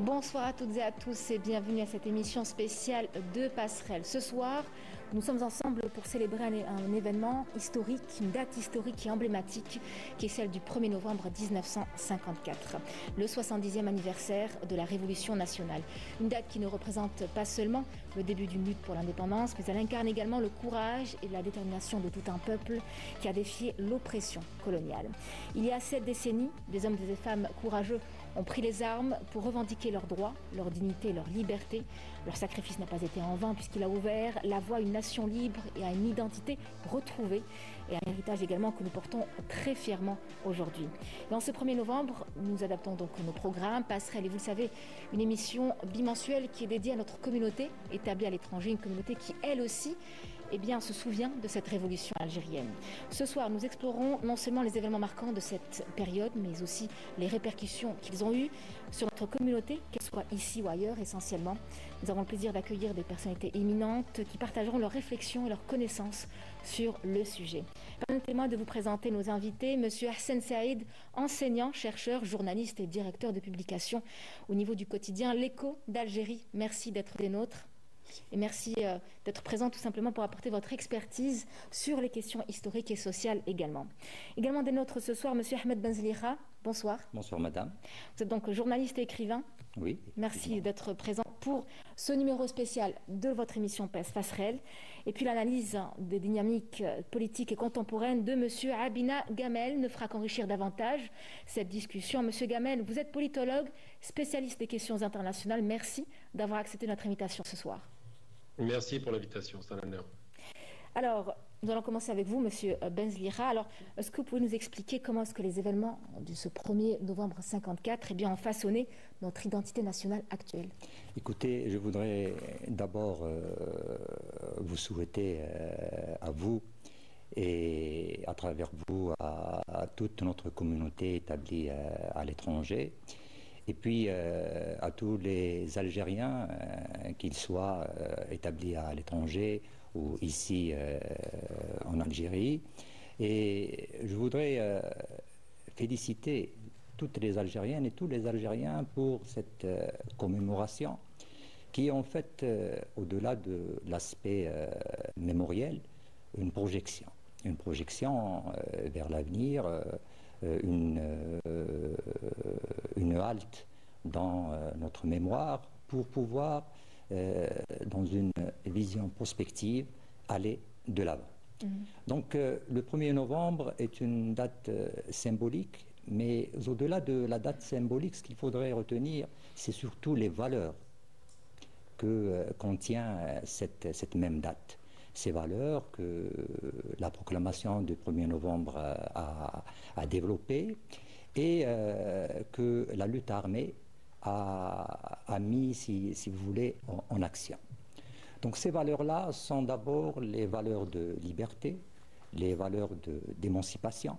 Bonsoir à toutes et à tous et bienvenue à cette émission spéciale de Passerelle. Ce soir, nous sommes ensemble pour célébrer un événement historique, une date historique et emblématique qui est celle du 1er novembre 1954, le 70e anniversaire de la Révolution nationale. Une date qui ne représente pas seulement le début d'une lutte pour l'indépendance, mais elle incarne également le courage et la détermination de tout un peuple qui a défié l'oppression coloniale. Il y a 7 décennies, des hommes et des femmes courageux ont pris les armes pour revendiquer leurs droits, leur dignité, leur liberté. Leur sacrifice n'a pas été en vain puisqu'il a ouvert la voie à une nation libre et à une identité retrouvée et un héritage également que nous portons très fièrement aujourd'hui. Et en ce 1er novembre, nous adaptons donc nos programmes, Passerelle, et vous le savez, une émission bimensuelle qui est dédiée à notre communauté établie à l'étranger, une communauté qui, elle aussi, se souvient de cette révolution algérienne. Ce soir, nous explorons non seulement les événements marquants de cette période, mais aussi les répercussions qu'ils ont eues sur notre communauté, qu'elle soit ici ou ailleurs essentiellement. Nous avons le plaisir d'accueillir des personnalités éminentes qui partageront leurs réflexions et leurs connaissances sur le sujet. Permettez-moi de vous présenter nos invités. Monsieur Hassen Saïd, enseignant, chercheur, journaliste et directeur de publication au niveau du quotidien L'Écho d'Algérie. Merci d'être des nôtres. Et merci d'être présent tout simplement pour apporter votre expertise sur les questions historiques et sociales également. Également des nôtres ce soir, Monsieur Ahmed Benzlira. Bonsoir. Bonsoir madame. Vous êtes donc journaliste et écrivain. Oui. Merci d'être présent pour ce numéro spécial de votre émission Passerelle. Et puis l'analyse des dynamiques politiques et contemporaines de Monsieur Abina Gamel ne fera qu'enrichir davantage cette discussion. Monsieur Gamel, vous êtes politologue, spécialiste des questions internationales. Merci d'avoir accepté notre invitation ce soir. Merci pour l'invitation, c'est un honneur. Alors, nous allons commencer avec vous, Monsieur Benzlira. Alors, est-ce que vous pouvez nous expliquer comment est-ce que les événements de ce 1er novembre 54 ont façonné notre identité nationale actuelle? Écoutez, je voudrais d'abord vous souhaiter à vous et à travers vous à toute notre communauté établie à l'étranger, et puis à tous les Algériens, qu'ils soient établis à l'étranger ou ici en Algérie. Et je voudrais féliciter toutes les Algériennes et tous les Algériens pour cette commémoration qui est en fait, au-delà de l'aspect mémoriel, une projection vers l'avenir, une halte dans notre mémoire pour pouvoir, dans une vision prospective, aller de l'avant. Donc le 1er novembre est une date symbolique, mais au-delà de la date symbolique, ce qu'il faudrait retenir, c'est surtout les valeurs que contient cette même date. Ces valeurs que la proclamation du 1er novembre a développées et que la lutte armée a mis, si vous voulez, en action. Donc ces valeurs-là sont d'abord les valeurs de liberté, les valeurs d'émancipation,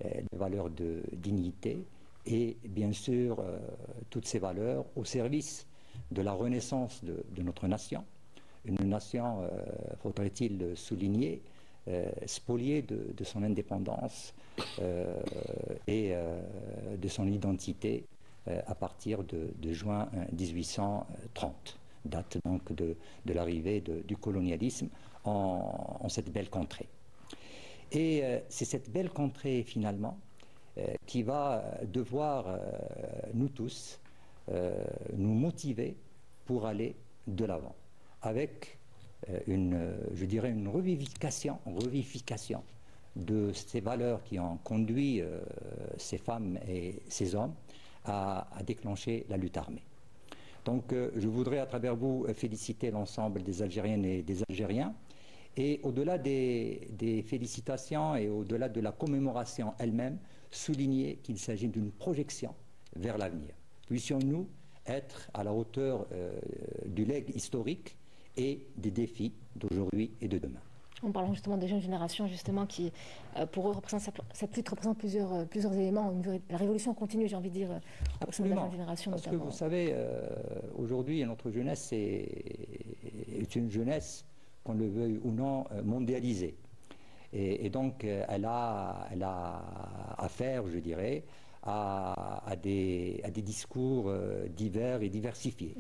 les valeurs de dignité et bien sûr toutes ces valeurs au service de la renaissance de notre nation. Une nation, faudrait-il souligner, spoliée de son indépendance et de son identité à partir de juin 1830, date donc de l'arrivée du colonialisme en cette belle contrée. Et c'est cette belle contrée finalement qui va devoir, nous tous, nous motiver pour aller de l'avant, avec je dirais une revivification de ces valeurs qui ont conduit ces femmes et ces hommes à déclencher la lutte armée. Donc je voudrais à travers vous féliciter l'ensemble des Algériennes et des Algériens, et au-delà des félicitations et au-delà de la commémoration elle-même, souligner qu'il s'agit d'une projection vers l'avenir. Puissions-nous être à la hauteur du legs historique et des défis d'aujourd'hui et de demain. En parlant justement des jeunes générations, justement, qui, pour eux, cette lutte représente plusieurs éléments. La révolution continue, j'ai envie de dire, au sein de la jeune génération. Parce notamment. Que vous savez, aujourd'hui, notre jeunesse est une jeunesse, qu'on le veuille ou non, mondialisée. Et donc, elle a affaire, je dirais, à des discours divers et diversifiés.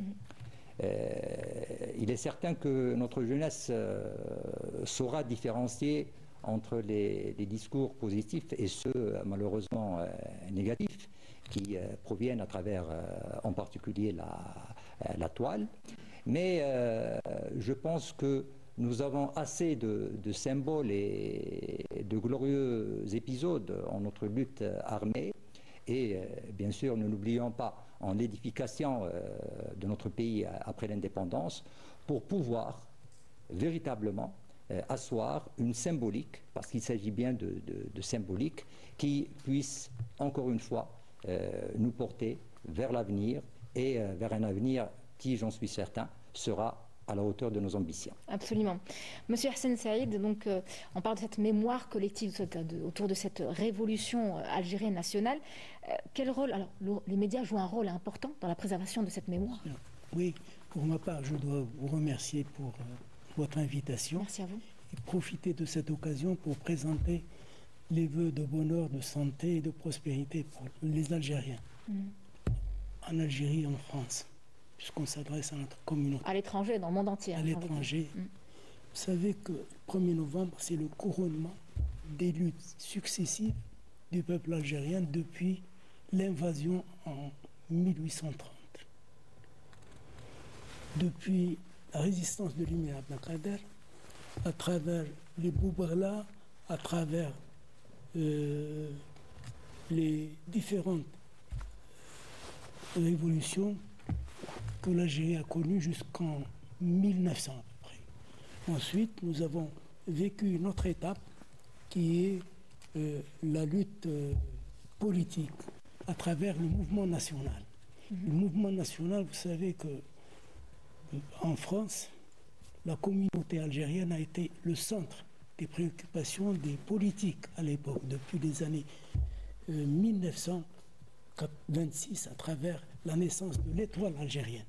Il est certain que notre jeunesse saura différencier entre les discours positifs et ceux malheureusement négatifs qui proviennent à travers en particulier la toile. Mais je pense que nous avons assez de symboles et de glorieux épisodes en notre lutte armée. Et bien sûr, ne l'oublions pas, en l'édification de notre pays après l'indépendance, pour pouvoir véritablement asseoir une symbolique, parce qu'il s'agit bien de symbolique, qui puisse encore une fois nous porter vers l'avenir et vers un avenir qui, j'en suis certain, sera à la hauteur de nos ambitions. Absolument. Monsieur Hassen Saïd, donc, on parle de cette mémoire collective autour de cette révolution algérienne nationale. Quel rôle, alors, les médias jouent un rôle important dans la préservation de cette mémoire? Oui, pour ma part, je dois vous remercier pour votre invitation. Merci à vous. Et profiter de cette occasion pour présenter les vœux de bonheur, de santé et de prospérité pour les Algériens. En Algérie et en France, puisqu'on s'adresse à notre communauté. À l'étranger, dans le monde entier. À l'étranger. Vous savez que le 1er novembre, c'est le couronnement des luttes successives du peuple algérien depuis l'invasion en 1830. Depuis la résistance de l'émir Abdelkader, à travers les Boubarla, à travers les différentes révolutions que l'Algérie a connues jusqu'en 1900 à peu près. Ensuite, nous avons vécu une autre étape qui est la lutte politique à travers le mouvement national. Le mouvement national, vous savez que en France, la communauté algérienne a été le centre des préoccupations des politiques à l'époque, depuis les années 1926, à travers la naissance de l'étoile algérienne.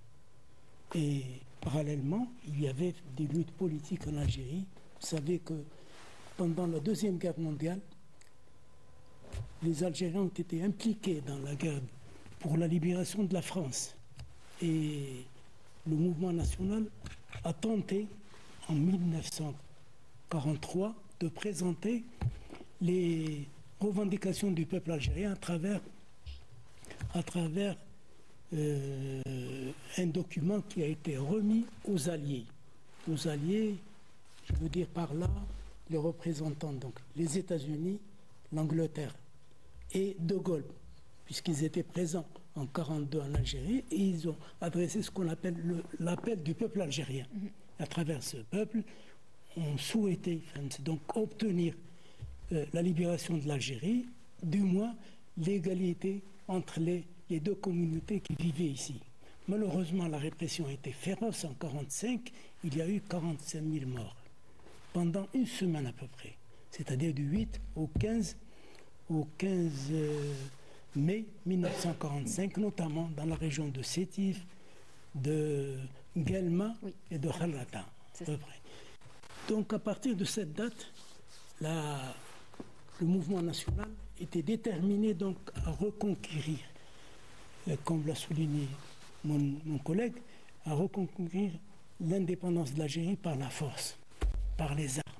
Et parallèlement, il y avait des luttes politiques en Algérie. Vous savez que pendant la Deuxième Guerre mondiale, les Algériens ont été impliqués dans la guerre pour la libération de la France. Et le mouvement national a tenté, en 1943, de présenter les revendications du peuple algérien à travers un document qui a été remis aux Alliés. Aux Alliés, je veux dire par là, les représentants, donc les États-Unis, l'Angleterre et De Gaulle, puisqu'ils étaient présents en 1942 en Algérie, et ils ont adressé ce qu'on appelle l'appel du peuple algérien. À travers ce peuple, on souhaitait donc obtenir la libération de l'Algérie, du moins l'égalité entre les deux communautés qui vivaient ici. Malheureusement, la répression a été féroce en 1945, il y a eu 45 000 morts, pendant une semaine à peu près, c'est-à-dire du 8 au 15 mai 1945, notamment dans la région de Sétif, de Guelma et de Khalata, à peu près. Donc à partir de cette date, le mouvement national était déterminé donc à reconquérir, comme l'a souligné mon collègue, à reconquérir l'indépendance de l'Algérie par la force, par les armes.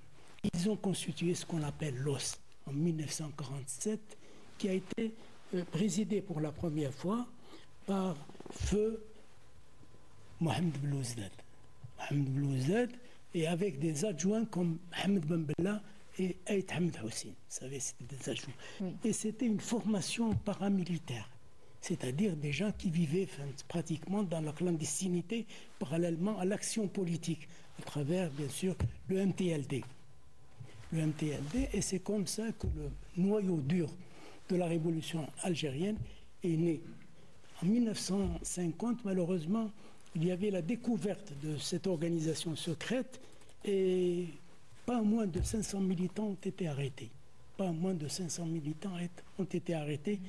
Ils ont constitué ce qu'on appelle l'OS en 1947, qui a été présidé pour la première fois par feu Mohamed Belouizdad. Mohamed Belouizdad, et avec des adjoints comme Mohamed Ben Bella et Aït Hamid Hossein. Vous savez, c'était des adjoints. Et c'était une formation paramilitaire, c'est-à-dire des gens qui vivaient pratiquement dans la clandestinité parallèlement à l'action politique, à travers, bien sûr, le MTLD. Le MTLD, et c'est comme ça que le noyau dur de la révolution algérienne est né. En 1950, malheureusement, il y avait la découverte de cette organisation secrète et pas moins de 500 militants ont été arrêtés. Pas moins de 500 militants ont été arrêtés.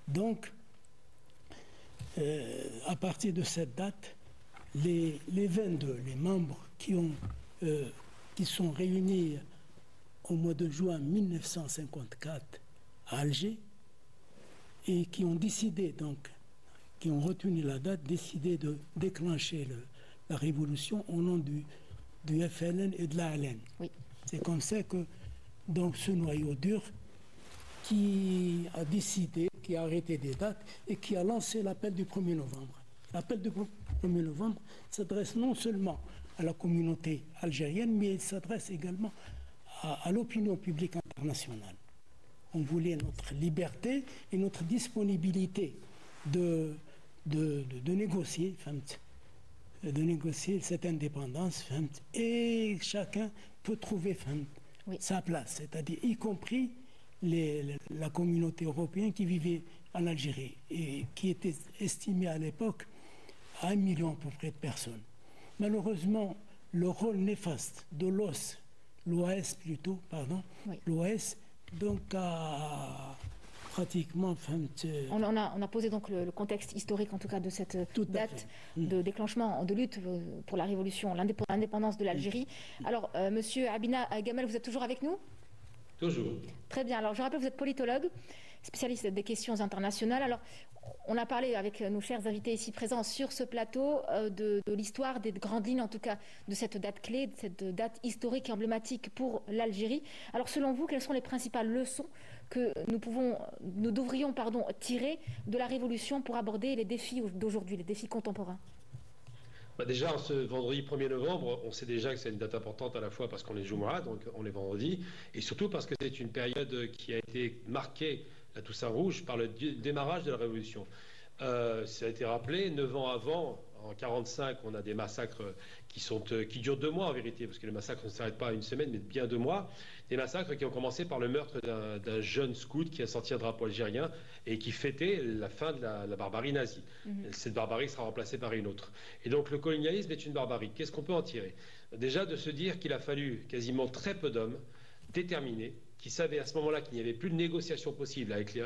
Donc, à partir de cette date, les 22, les membres qui sont réunis au mois de juin 1954 à Alger et qui ont décidé, donc, qui ont retenu la date, décidé de déclencher la révolution au nom du FLN et de l'ALN. Oui. C'est comme ça que donc, ce noyau dur qui a décidé, qui a arrêté des dates et qui a lancé l'appel du 1er novembre. L'appel du 1er novembre s'adresse non seulement à la communauté algérienne, mais il s'adresse également à l'opinion publique internationale. On voulait notre liberté et notre disponibilité de négocier cette indépendance et chacun peut trouver sa place, c'est-à-dire y compris la communauté européenne qui vivait en Algérie et qui était estimée à l'époque à 1 million à peu près de personnes. Malheureusement, le rôle néfaste de l'OAS, l'OAS, donc a pratiquement... On a posé donc le contexte historique, en tout cas, de cette date de déclenchement de lutte pour la révolution, l'indépendance de l'Algérie. Alors, monsieur Abina Gamel, vous êtes toujours avec nous? Toujours. Très bien. Alors, je rappelle, vous êtes politologue, spécialiste des questions internationales. Alors, on a parlé avec nos chers invités ici présents sur ce plateau de l'histoire, des grandes lignes, en tout cas, de cette date clé, de cette date historique et emblématique pour l'Algérie. Alors, selon vous, quelles sont les principales leçons que nous devrions tirer de la Révolution pour aborder les défis d'aujourd'hui, les défis contemporains? Déjà, ce vendredi 1er novembre, on sait déjà que c'est une date importante à la fois parce qu'on est Jumu'ah, donc on est vendredi, et surtout parce que c'est une période qui a été marquée, la Toussaint Rouge, par le démarrage de la Révolution. Ça a été rappelé, 9 ans avant, en 1945, on a des massacres qui durent 2 mois en vérité, parce que les massacres ne s'arrêtent pas à 1 semaine, mais bien 2 mois. Des massacres qui ont commencé par le meurtre d'un jeune scout qui a sorti un drapeau algérien et qui fêtait la fin de la barbarie nazie. Cette barbarie sera remplacée par une autre. Et donc le colonialisme est une barbarie. Qu'est-ce qu'on peut en tirer? Déjà de se dire qu'il a fallu quasiment très peu d'hommes déterminés, qui savaient à ce moment-là qu'il n'y avait plus de négociation possible avec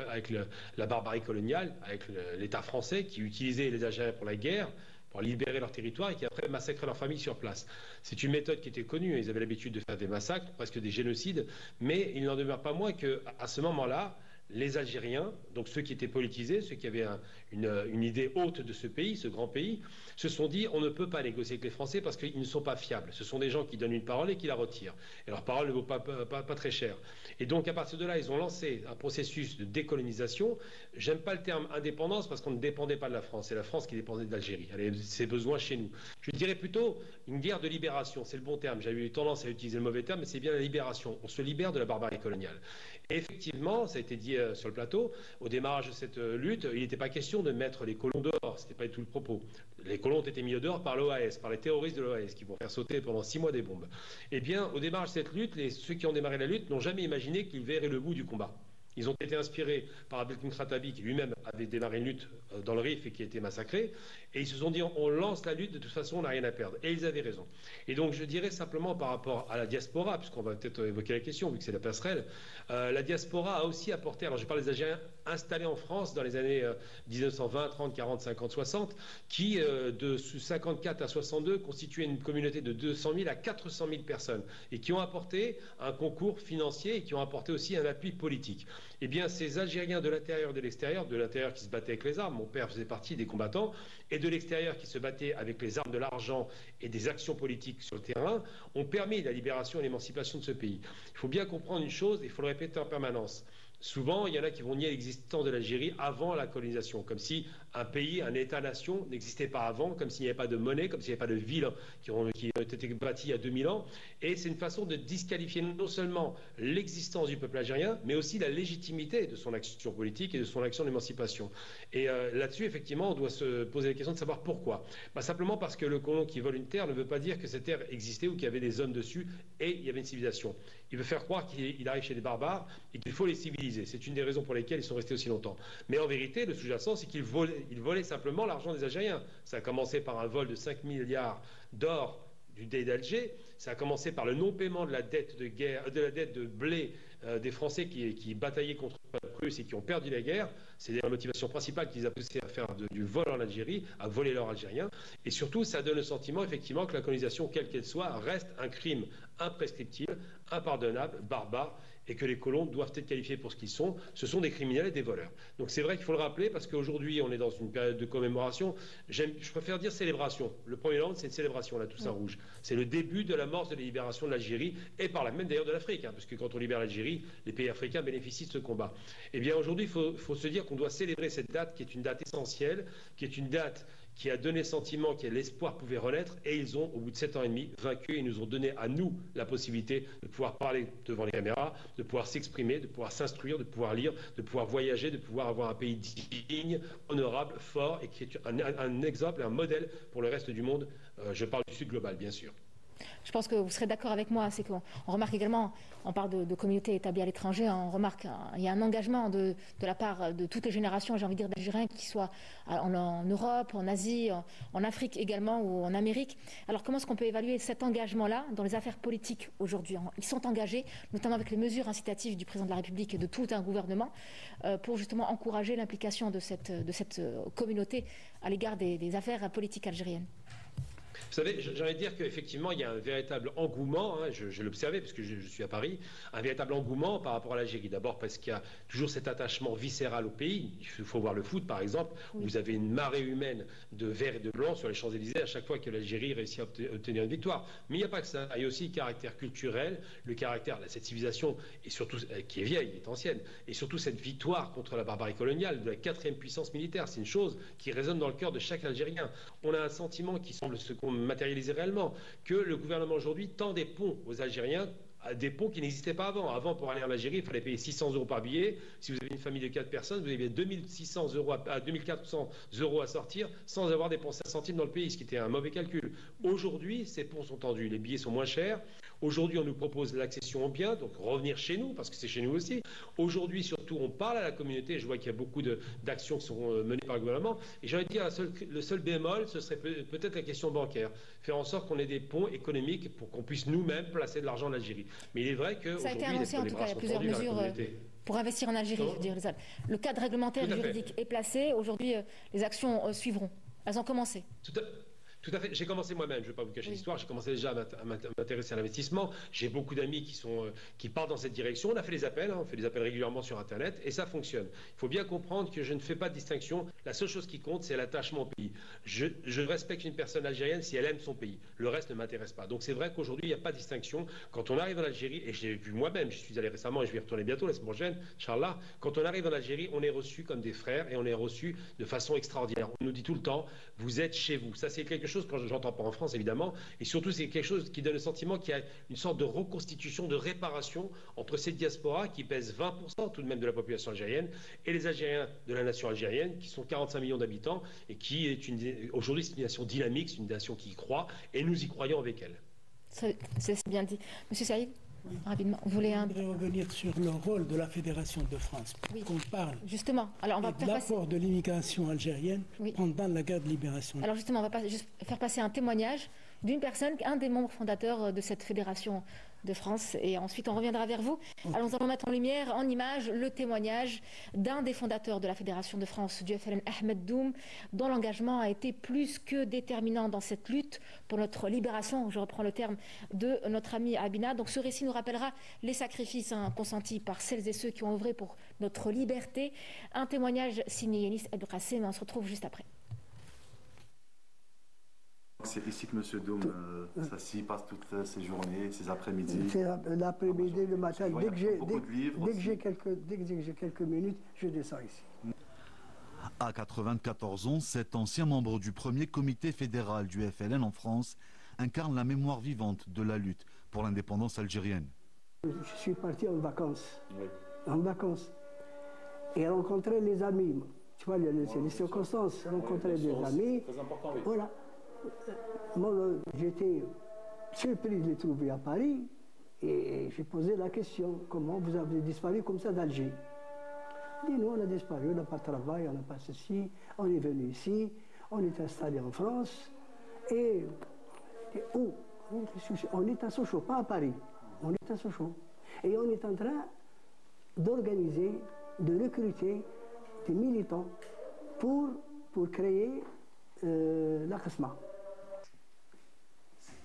la barbarie coloniale, avec l'État français qui utilisait les Algériens pour la guerre, pour libérer leur territoire et qui après massacraient leurs familles sur place. C'est une méthode qui était connue, ils avaient l'habitude de faire des massacres, presque des génocides, mais il n'en demeure pas moins qu'à ce moment-là, les Algériens, donc ceux qui étaient politisés, ceux qui avaient une idée haute de ce pays, ce grand pays, se sont dit on ne peut pas négocier avec les Français parce qu'ils ne sont pas fiables. Ce sont des gens qui donnent une parole et qui la retirent. Et leur parole ne vaut pas très cher. Et donc à partir de là, ils ont lancé un processus de décolonisation. J'aime pas le terme indépendance parce qu'on ne dépendait pas de la France. C'est la France qui dépendait de l'Algérie. Elle avait ses besoins chez nous. Je dirais plutôt une guerre de libération. C'est le bon terme. J'avais eu tendance à utiliser le mauvais terme, mais c'est bien la libération. On se libère de la barbarie coloniale. Et effectivement, ça a été dit sur le plateau, au démarrage de cette lutte, il n'était pas question de mettre les colons dehors, ce n'était pas du tout le propos. Les colons ont été mis dehors par l'OAS, par les terroristes de l'OAS, qui vont faire sauter pendant 6 mois des bombes. Eh bien, au démarrage de cette lutte, ceux qui ont démarré la lutte n'ont jamais imaginé qu'ils verraient le bout du combat. Ils ont été inspirés par Abdelkrim Khattabi, qui lui-même avait démarré une lutte dans le Rif et qui a été massacré. Et ils se sont dit, on lance la lutte, de toute façon, on n'a rien à perdre. Et ils avaient raison. Et donc, je dirais simplement par rapport à la diaspora, puisqu'on va peut-être évoquer la question, vu que c'est la passerelle, la diaspora a aussi apporté, alors je parle des Algériens installés en France dans les années 1920, 30, 40, 50, 60, qui, de 54 à 62, constituaient une communauté de 200 000 à 400 000 personnes, et qui ont apporté un concours financier et qui ont apporté aussi un appui politique. Eh bien, ces Algériens de l'intérieur et de l'extérieur qui se battaient avec les armes, mon père faisait partie des combattants, et de l'extérieur qui se battaient avec les armes de l'argent et des actions politiques sur le terrain, ont permis la libération et l'émancipation de ce pays. Il faut bien comprendre une chose, il faut le répéter en permanence. Souvent, il y en a qui vont nier l'existence de l'Algérie avant la colonisation, comme si un pays, un État-nation n'existait pas avant, comme s'il n'y avait pas de monnaie, comme s'il n'y avait pas de villes qui ont été bâties il y a 2000 ans. Et c'est une façon de disqualifier non seulement l'existence du peuple algérien, mais aussi la légitimité de son action politique et de son action d'émancipation. Et là-dessus, effectivement, on doit se poser la question de savoir pourquoi. Simplement parce que le colon qui vole une terre ne veut pas dire que cette terre existait ou qu'il y avait des hommes dessus et il y avait une civilisation. Il veut faire croire qu'il arrive chez des barbares et qu'il faut les civiliser. C'est une des raisons pour lesquelles ils sont restés aussi longtemps. Mais en vérité, le sous-jacent, c'est qu'ils volaient simplement l'argent des Algériens. Ça a commencé par un vol de 5 milliards d'or du Dey d'Alger. Ça a commencé par le non-paiement de la dette de guerre, de la dette de blé des Français qui bataillaient contre les Russes et qui ont perdu la guerre. C'est la motivation principale qui les a poussés à faire du vol en Algérie, à voler l'or algérien. Et surtout, ça donne le sentiment, effectivement, que la colonisation, quelle qu'elle soit, reste un crime imprescriptible, impardonnable, barbare, et que les colons doivent être qualifiés pour ce qu'ils sont. Ce sont des criminels et des voleurs. Donc c'est vrai qu'il faut le rappeler, parce qu'aujourd'hui, on est dans une période de commémoration. Je préfère dire célébration. Le 1er novembre, c'est une célébration, la Toussaint Rouge. C'est le début de l'amorce de la libération de l'Algérie, et par là même d'ailleurs de l'Afrique, parce que quand on libère l'Algérie, les pays africains bénéficient de ce combat. Eh bien aujourd'hui, il faut se dire qu'on doit célébrer cette date, qui est une date essentielle, qui est une date qui a donné le sentiment que l'espoir pouvait renaître, et ils ont, au bout de 7 ans et demi, vaincu. Ils nous ont donné à nous la possibilité de pouvoir parler devant les caméras, de pouvoir s'exprimer, de pouvoir s'instruire, de pouvoir lire, de pouvoir voyager, de pouvoir avoir un pays digne, honorable, fort, et qui est un exemple, un modèle pour le reste du monde. Je parle du Sud global, bien sûr. Je pense que vous serez d'accord avec moi, c'est qu'on remarque également, on parle de communautés établies à l'étranger, on remarque il y a un engagement de la part de toutes les générations, j'ai envie de dire d'Algériens, qui soient en Europe, en Asie, en Afrique également ou en Amérique. Alors comment est-ce qu'on peut évaluer cet engagement-là dans les affaires politiques aujourd'hui? Ils sont engagés, notamment avec les mesures incitatives du président de la République et de tout un gouvernement, pour justement encourager l'implication de cette communauté à l'égard des affaires politiques algériennes. Vous savez, j'ai envie de dire qu'effectivement, il y a un véritable engouement, je l'observais parce que je suis à Paris, un véritable engouement par rapport à l'Algérie. D'abord parce qu'il y a toujours cet attachement viscéral au pays. Il faut voir le foot, par exemple, où vous avez une marée humaine de vert et de blanc sur les Champs-Élysées à chaque fois que l'Algérie réussit à obtenir une victoire. Mais il n'y a pas que ça. Il y a aussi le caractère culturel, le caractère de cette civilisation, et surtout, qui est vieille, qui est ancienne, et surtout cette victoire contre la barbarie coloniale de la 4e puissance militaire. C'est une chose qui résonne dans le cœur de chaque Algérien. On a un sentiment qui semble se matérialiser réellement, que le gouvernement aujourd'hui tend des ponts aux Algériens, des ponts qui n'existaient pas avant. Avant, pour aller en Algérie, il fallait payer 600 € par billet. Si vous avez une famille de 4 personnes, vous avez 2600 € à 2400 € à sortir sans avoir dépensé un centime dans le pays, ce qui était un mauvais calcul. Aujourd'hui, ces ponts sont tendus, les billets sont moins chers. Aujourd'hui, on nous propose l'accession aux biens, donc revenir chez nous, parce que c'est chez nous aussi. Aujourd'hui, surtout, on parle à la communauté. Je vois qu'il y a beaucoup d'actions qui sont menées par le gouvernement. Et j'ai envie de dire, le seul bémol, ce serait peut-être la question bancaire. Faire en sorte qu'on ait des ponts économiques pour qu'on puisse nous-mêmes placer de l'argent en Algérie. Mais il est vrai que ça a été annoncé, en tout cas, il y a plusieurs mesures pour investir en Algérie. Je veux dire, le cadre réglementaire juridique est placé. Aujourd'hui, les actions suivront. Elles ont commencé. Tout à fait. J'ai commencé moi-même, je ne vais pas vous cacher l'histoire, j'ai commencé déjà à m'intéresser à l'investissement. J'ai beaucoup d'amis qui partent dans cette direction. On a fait des appels, on fait des appels régulièrement sur Internet et ça fonctionne. Il faut bien comprendre que je ne fais pas de distinction. La seule chose qui compte, c'est l'attachement au pays. Je respecte une personne algérienne si elle aime son pays. Le reste ne m'intéresse pas. Donc c'est vrai qu'aujourd'hui, il n'y a pas de distinction. Quand on arrive en Algérie, et j'ai vu moi-même, je suis allé récemment et je vais y retourner bientôt la semaine prochaine, Inch'Allah, quand on arrive en Algérie, on est reçu comme des frères et on est reçu de façon extraordinaire. On nous dit tout le temps, vous êtes chez vous. Ça, c'est quelque chose que je n'entends pas en France, évidemment. Et surtout, c'est quelque chose qui donne le sentiment qu'il y a une sorte de reconstitution, de réparation entre cette diaspora qui pèse 20% tout de même de la population algérienne et les Algériens de la nation algérienne qui sont 45 millions d'habitants et qui est aujourd'hui c'est une nation dynamique, c'est une nation qui y croit et nous y croyons avec elle. C'est bien dit. Monsieur Saïd, rapidement, vous voulez Je voudrais revenir sur le rôle de la Fédération de France. Oui. Qu'on parle. Justement, alors on va de l'apport de l'immigration algérienne pendant la guerre de libération. Alors justement, on va juste faire passer un témoignage d'une personne, un des membres fondateurs de cette Fédération de France, et ensuite on reviendra vers vous. Alors nous allons mettre en lumière, en image, le témoignage d'un des fondateurs de la Fédération de France, du FLN, Ahmed Doum, dont l'engagement a été plus que déterminant dans cette lutte pour notre libération, je reprends le terme de notre ami Abina. Donc ce récit nous rappellera les sacrifices consentis par celles et ceux qui ont œuvré pour notre liberté. Un témoignage signé Yanis El Qassem, on se retrouve juste après. C'est ici que M. Doum s'assit, passe toutes ses journées, ses après-midi. C'est l'après-midi, le matin. Dès que j'ai quelques minutes, je descends ici. À 94 ans, cet ancien membre du premier comité fédéral du FLN en France incarne la mémoire vivante de la lutte pour l'indépendance algérienne. Je suis parti en vacances. En vacances. Et rencontrer les amis. Tu vois, c'est les circonstances. Rencontrer des amis. Très important, oui. Voilà. Moi, j'étais surpris de les trouver à Paris et j'ai posé la question, comment vous avez disparu comme ça d'Alger? Il dit, nous, on a disparu, on n'a pas de travail, on n'a pas ceci, on est venu ici, on est installé en France et où? On est à Sochaux, pas à Paris. On est à Sochaux. Et on est en train d'organiser, de recruter des militants pour créer la KHSMA.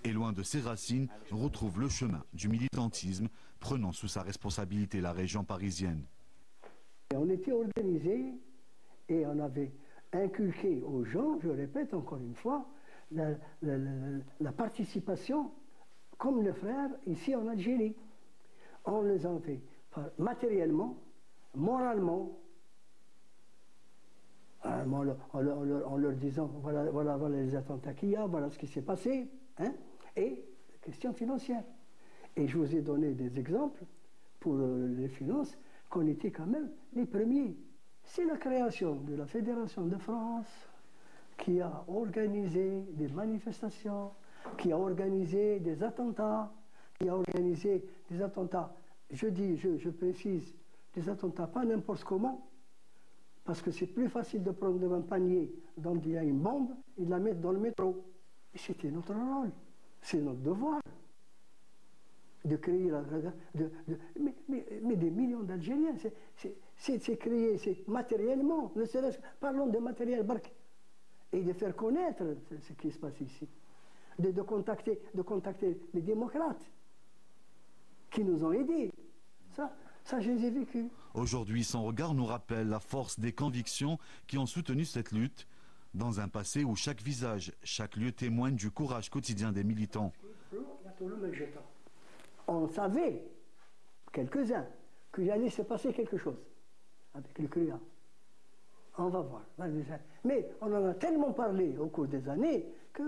Et loin de ses racines, retrouve le chemin du militantisme, prenant sous sa responsabilité la région parisienne. Et on était organisés et on avait inculqué aux gens, je répète encore une fois, la participation comme les frères ici en Algérie. On les a fait matériellement, moralement, en leur disant voilà les attentats qu'il y a, voilà ce qui s'est passé, hein, et la question financière. Et je vous ai donné des exemples pour les finances, qu'on était quand même les premiers. C'est la création de la Fédération de France qui a organisé des manifestations, qui a organisé des attentats, je précise, des attentats pas n'importe comment, parce que c'est plus facile de prendre un panier dont il y a une bombe et de la mettre dans le métro. Et c'était notre rôle, c'est notre devoir de créer mais des millions d'Algériens, c'est créé, c'est matériellement, ne serait-ce, parlons de matériel barque, et de faire connaître ce qui se passe ici, de contacter les démocrates qui nous ont aidés. Ça je les ai vécus. Aujourd'hui, son regard nous rappelle la force des convictions qui ont soutenu cette lutte, dans un passé où chaque visage, chaque lieu témoigne du courage quotidien des militants. On savait, quelques-uns, qu'il allait se passer quelque chose avec le CRUA. On va voir. Mais on en a tellement parlé au cours des années que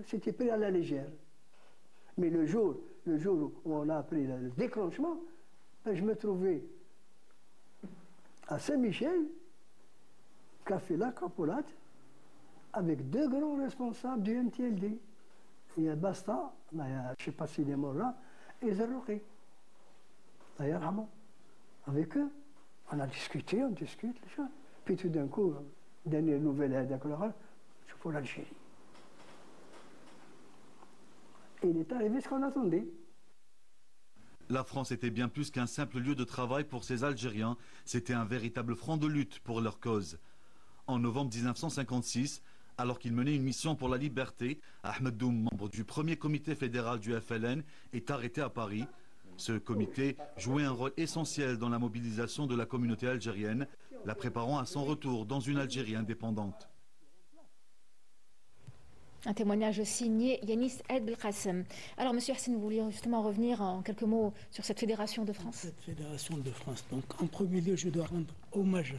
c'était pris à la légère. Mais le jour où on a appris le déclenchement, je me trouvais à Saint-Michel, Café La Capolade, avec deux grands responsables du MTLD. Il y a Basta, je ne sais pas s'il est mort là, et Zarrouki. Avec eux, on a discuté, on discute, les choses. Puis tout d'un coup, dernière nouvelle d'accord, je pour l'Algérie. Et il est arrivé ce qu'on attendait. La France était bien plus qu'un simple lieu de travail pour ces Algériens, c'était un véritable front de lutte pour leur cause. En novembre 1956, alors qu'il menait une mission pour la liberté, Ahmed Doum, membre du premier comité fédéral du FLN, est arrêté à Paris. Ce comité jouait un rôle essentiel dans la mobilisation de la communauté algérienne, la préparant à son retour dans une Algérie indépendante. Un témoignage signé Yanis El Belkacem. Alors, Monsieur Hassine, vous vouliez justement revenir en quelques mots sur cette Fédération de France. Cette Fédération de France. Donc, en premier lieu, je dois rendre hommage à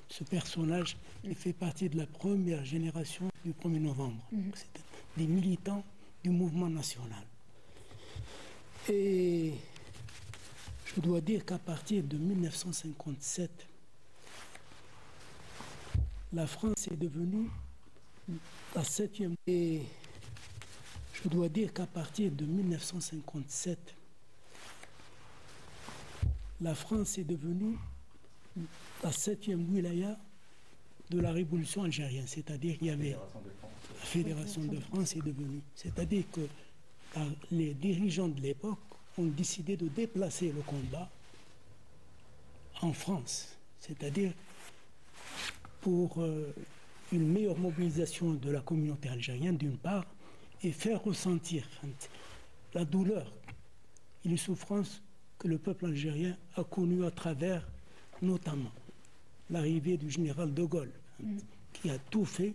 ce personnage qui fait partie de la première génération du 1er novembre. C'est des militants du mouvement national. Et je dois dire qu'à partir de 1957, la France est devenue la 7e. Et je dois dire qu'à partir de 1957, la France est devenue la 7e wilaya de la révolution algérienne. C'est-à-dire qu'il y avait la Fédération de France est devenue. C'est-à-dire que les dirigeants de l'époque ont décidé de déplacer le combat en France. C'est-à-dire pour une meilleure mobilisation de la communauté algérienne d'une part et faire ressentir la douleur et les souffrances que le peuple algérien a connues à travers notamment l'arrivée du général de Gaulle qui a tout fait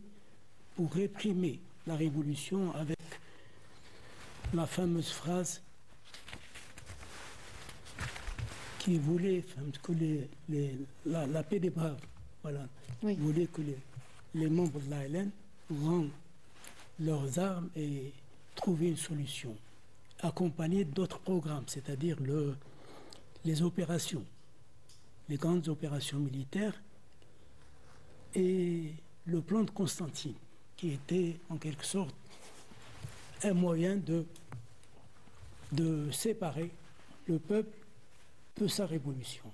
pour réprimer la révolution avec la fameuse phrase qui voulait que la paix des braves, voilà, voulait que les membres de l'ALN rendent leurs armes et trouver une solution, accompagnée d'autres programmes, c'est-à-dire les opérations, les grandes opérations militaires et le plan de Constantine, qui était en quelque sorte un moyen de séparer le peuple de sa révolution.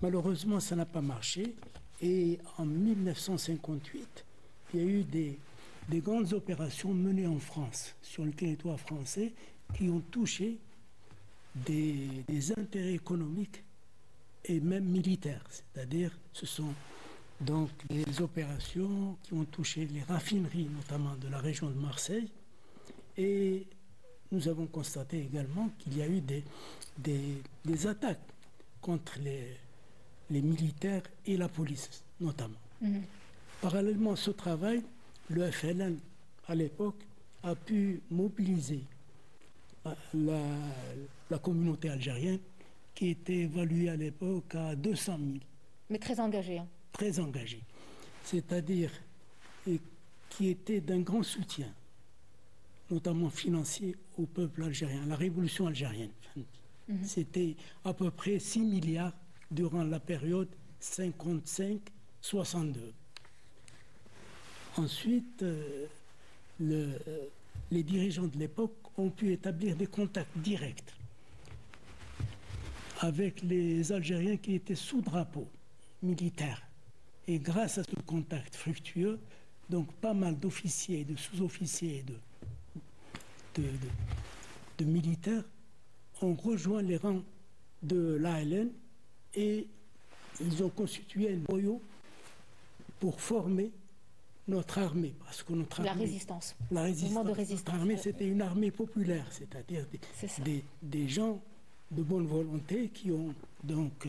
Malheureusement, ça n'a pas marché. Et en 1958, il y a eu des grandes opérations menées en France, sur le territoire français, qui ont touché des intérêts économiques et même militaires. C'est-à-dire, ce sont donc des opérations qui ont touché les raffineries, notamment de la région de Marseille. Et nous avons constaté également qu'il y a eu des attaques contre les militaires et la police, notamment. Parallèlement à ce travail, le FLN, à l'époque, a pu mobiliser la communauté algérienne, qui était évaluée à l'époque à 200 000. Mais très engagée. Hein. Très engagée. C'est-à-dire qui était d'un grand soutien, notamment financier, au peuple algérien, à la révolution algérienne. C'était à peu près 6 milliards durant la période 55-62. Ensuite, les dirigeants de l'époque ont pu établir des contacts directs avec les Algériens qui étaient sous drapeau militaire. Et grâce à ce contact fructueux, donc pas mal d'officiers, de sous-officiers et de militaires ont rejoint les rangs de l'ALN et ils ont constitué un noyau pour former notre armée, parce que notre armée, la résistance, notre armée, c'était une armée populaire, c'est-à-dire des gens de bonne volonté qui ont donc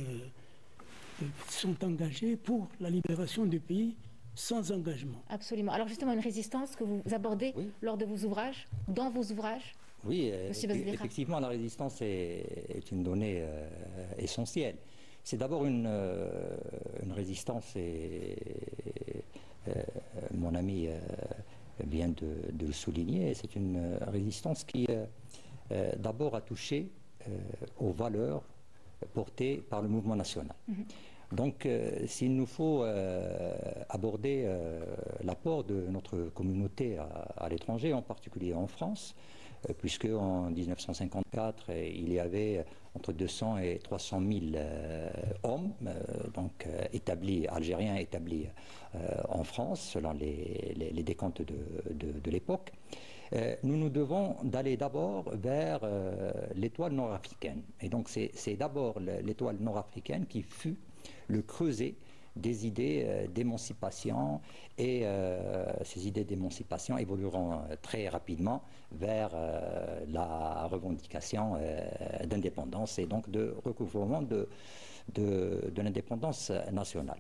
sont engagés pour la libération du pays sans engagement. Absolument. Alors justement, une résistance que vous abordez lors de vos ouvrages, dans vos ouvrages. Oui, effectivement, la résistance est une donnée essentielle. C'est d'abord une résistance, et mon ami vient de le souligner, c'est une résistance qui d'abord a touché aux valeurs portées par le mouvement national. Donc, s'il nous faut aborder l'apport de notre communauté à l'étranger, en particulier en France, puisque en 1954, il y avait entre 200 et 300 000 hommes algériens établis en France, selon les décomptes de l'époque. Nous nous devons d'aller d'abord vers l'étoile nord-africaine. Et donc c'est d'abord l'étoile nord-africaine qui fut le creuset des idées d'émancipation, et ces idées d'émancipation évolueront très rapidement vers la revendication d'indépendance et donc de recouvrement de l'indépendance nationale.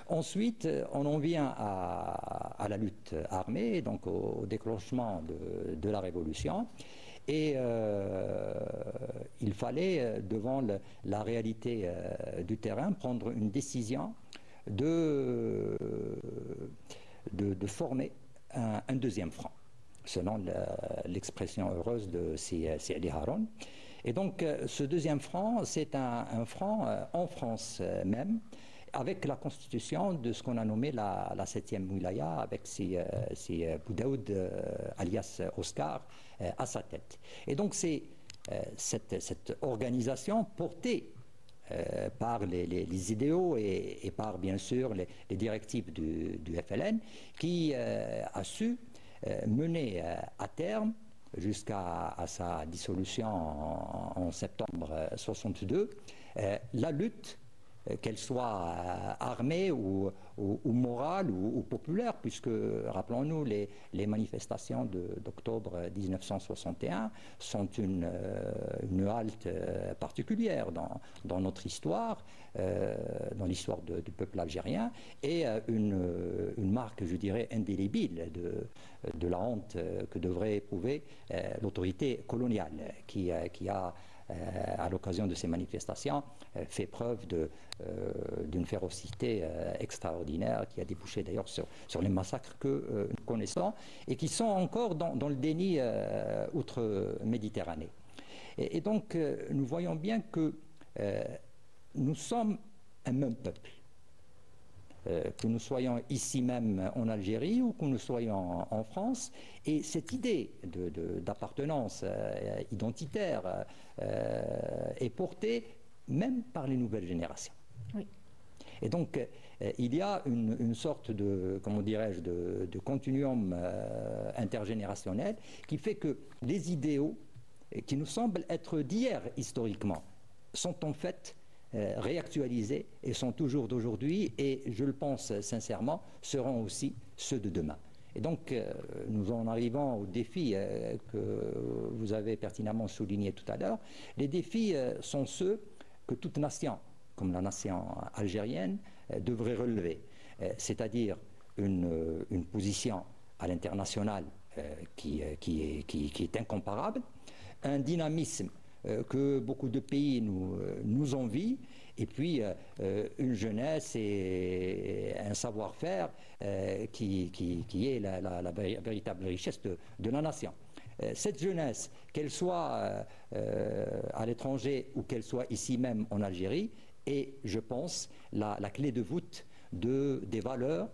Ensuite, on en vient à la lutte armée, donc au déclenchement de la Révolution. Et il fallait, devant la réalité du terrain, prendre une décision de former un deuxième front, selon l'expression heureuse de Sidi Haroun. Et donc, ce deuxième front, c'est un front en France même, avec la constitution de ce qu'on a nommé la 7e wilaya, avec ses Boudaoud, alias Oscar, à sa tête. Et donc c'est cette organisation portée par les idéaux et par, bien sûr, les directives du FLN, qui a su mener à terme, jusqu'à sa dissolution en septembre 1962, la lutte, qu'elle soit armée ou morale ou populaire, puisque, rappelons-nous, les manifestations d'octobre 1961 sont une halte particulière dans notre histoire, dans l'histoire du peuple algérien, et une marque, je dirais, indélébile de la honte que devrait éprouver l'autorité coloniale qui a à l'occasion de ces manifestations, fait preuve d'une férocité extraordinaire, qui a débouché d'ailleurs sur les massacres que nous connaissons et qui sont encore dans le déni outre-Méditerranée. Et donc, nous voyons bien que nous sommes un même peuple. Que nous soyons ici même en Algérie ou que nous soyons en France. Et cette idée d'appartenance identitaire est portée même par les nouvelles générations. Oui. Et donc, il y a une sorte de, comment dirais-je, de continuum intergénérationnel qui fait que les idéaux qui nous semblent être d'hier historiquement sont en fait réactualisés et sont toujours d'aujourd'hui et, je le pense sincèrement, seront aussi ceux de demain. Et donc, nous en arrivons aux défis que vous avez pertinemment soulignés tout à l'heure. Les défis sont ceux que toute nation, comme la nation algérienne, devrait relever. C'est-à-dire une position à l'international qui est incomparable, un dynamisme que beaucoup de pays nous envient, et puis une jeunesse et un savoir-faire qui est la véritable richesse de la nation. Cette jeunesse, qu'elle soit à l'étranger ou qu'elle soit ici même en Algérie, est, je pense, la clé de voûte des valeurs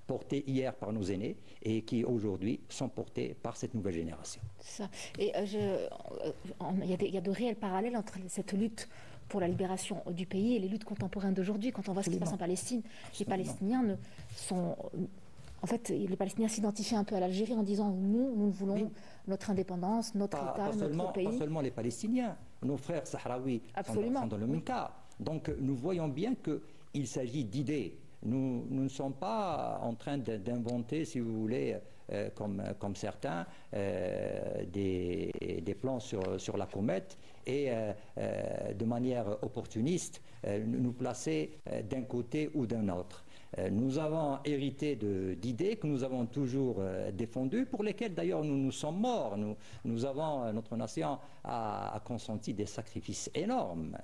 portées hier par nos aînés et qui aujourd'hui sont portées par cette nouvelle génération. Ça. Et il y a de réels parallèles entre cette lutte pour la libération du pays et les luttes contemporaines d'aujourd'hui. Quand on voit ce qui se passe en Palestine, les Palestiniens en fait, les Palestiniens s'identifient un peu à l'Algérie en disant nous voulons notre indépendance, notre État, notre pays. Pas seulement les Palestiniens, nos frères sahraouis sont dans le même cas. Donc nous voyons bien qu'il s'agit d'idées. Nous ne sommes pas en train d'inventer, si vous voulez, comme certains, des plans sur la comète et de manière opportuniste nous placer d'un côté ou d'un autre. Nous avons hérité d'idées que nous avons toujours défendues, pour lesquelles d'ailleurs nous sommes morts. Notre nation a consenti des sacrifices énormes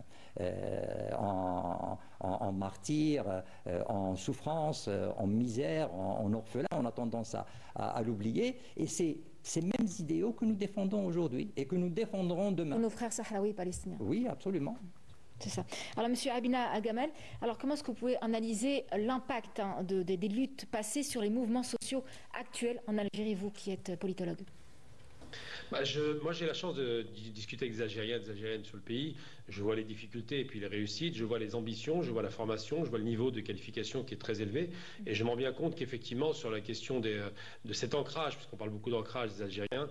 en martyrs, en souffrance, en misère, en orphelins. On a tendance à l'oublier. Et c'est ces mêmes idéaux que nous défendons aujourd'hui et que nous défendrons demain. Nos frères sahraouis et palestiniens. Oui, absolument. C'est ça. Alors, M. Abina Agamel, alors comment est-ce que vous pouvez analyser l'impact des luttes passées sur les mouvements sociaux actuels en Algérie, vous qui êtes politologue? Moi, j'ai la chance de discuter avec des Algériens et des Algériennes sur le pays. Je vois les difficultés et puis les réussites, je vois les ambitions, je vois la formation, je vois le niveau de qualification qui est très élevé. Et je m'en rends bien compte qu'effectivement, sur la question de cet ancrage, puisqu'on parle beaucoup d'ancrage des Algériens,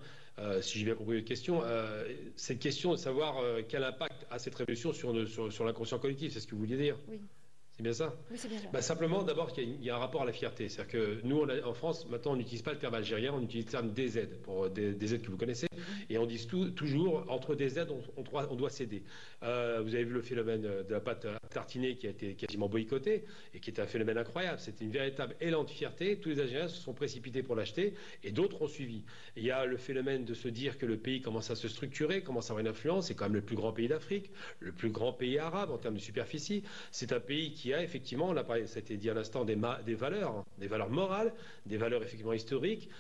si j'ai bien compris votre question, cette question de savoir quel impact a cette révolution sur l'inconscient collectif, c'est ce que vous vouliez dire? Oui. C'est bien ça? Oui, c'est bien ça. Simplement, d'abord, il y a un rapport à la fierté. C'est-à-dire que nous, en France, maintenant, on n'utilise pas le terme algérien, on utilise le terme DZ, pour DZ que vous connaissez. Et on dit toujours, entre DZ, on doit céder. Vous avez vu le phénomène de la pâte à tartiner qui a été quasiment boycotté et qui est un phénomène incroyable. C'était une véritable élan de fierté. Tous les Algériens se sont précipités pour l'acheter et d'autres ont suivi. Il y a le phénomène de se dire que le pays commence à se structurer, commence à avoir une influence. C'est quand même le plus grand pays d'Afrique, le plus grand pays arabe en termes de superficie. C'est un pays qui a effectivement, on a parlé, ça a été dit à l'instant, des valeurs morales, des valeurs effectivement historiques,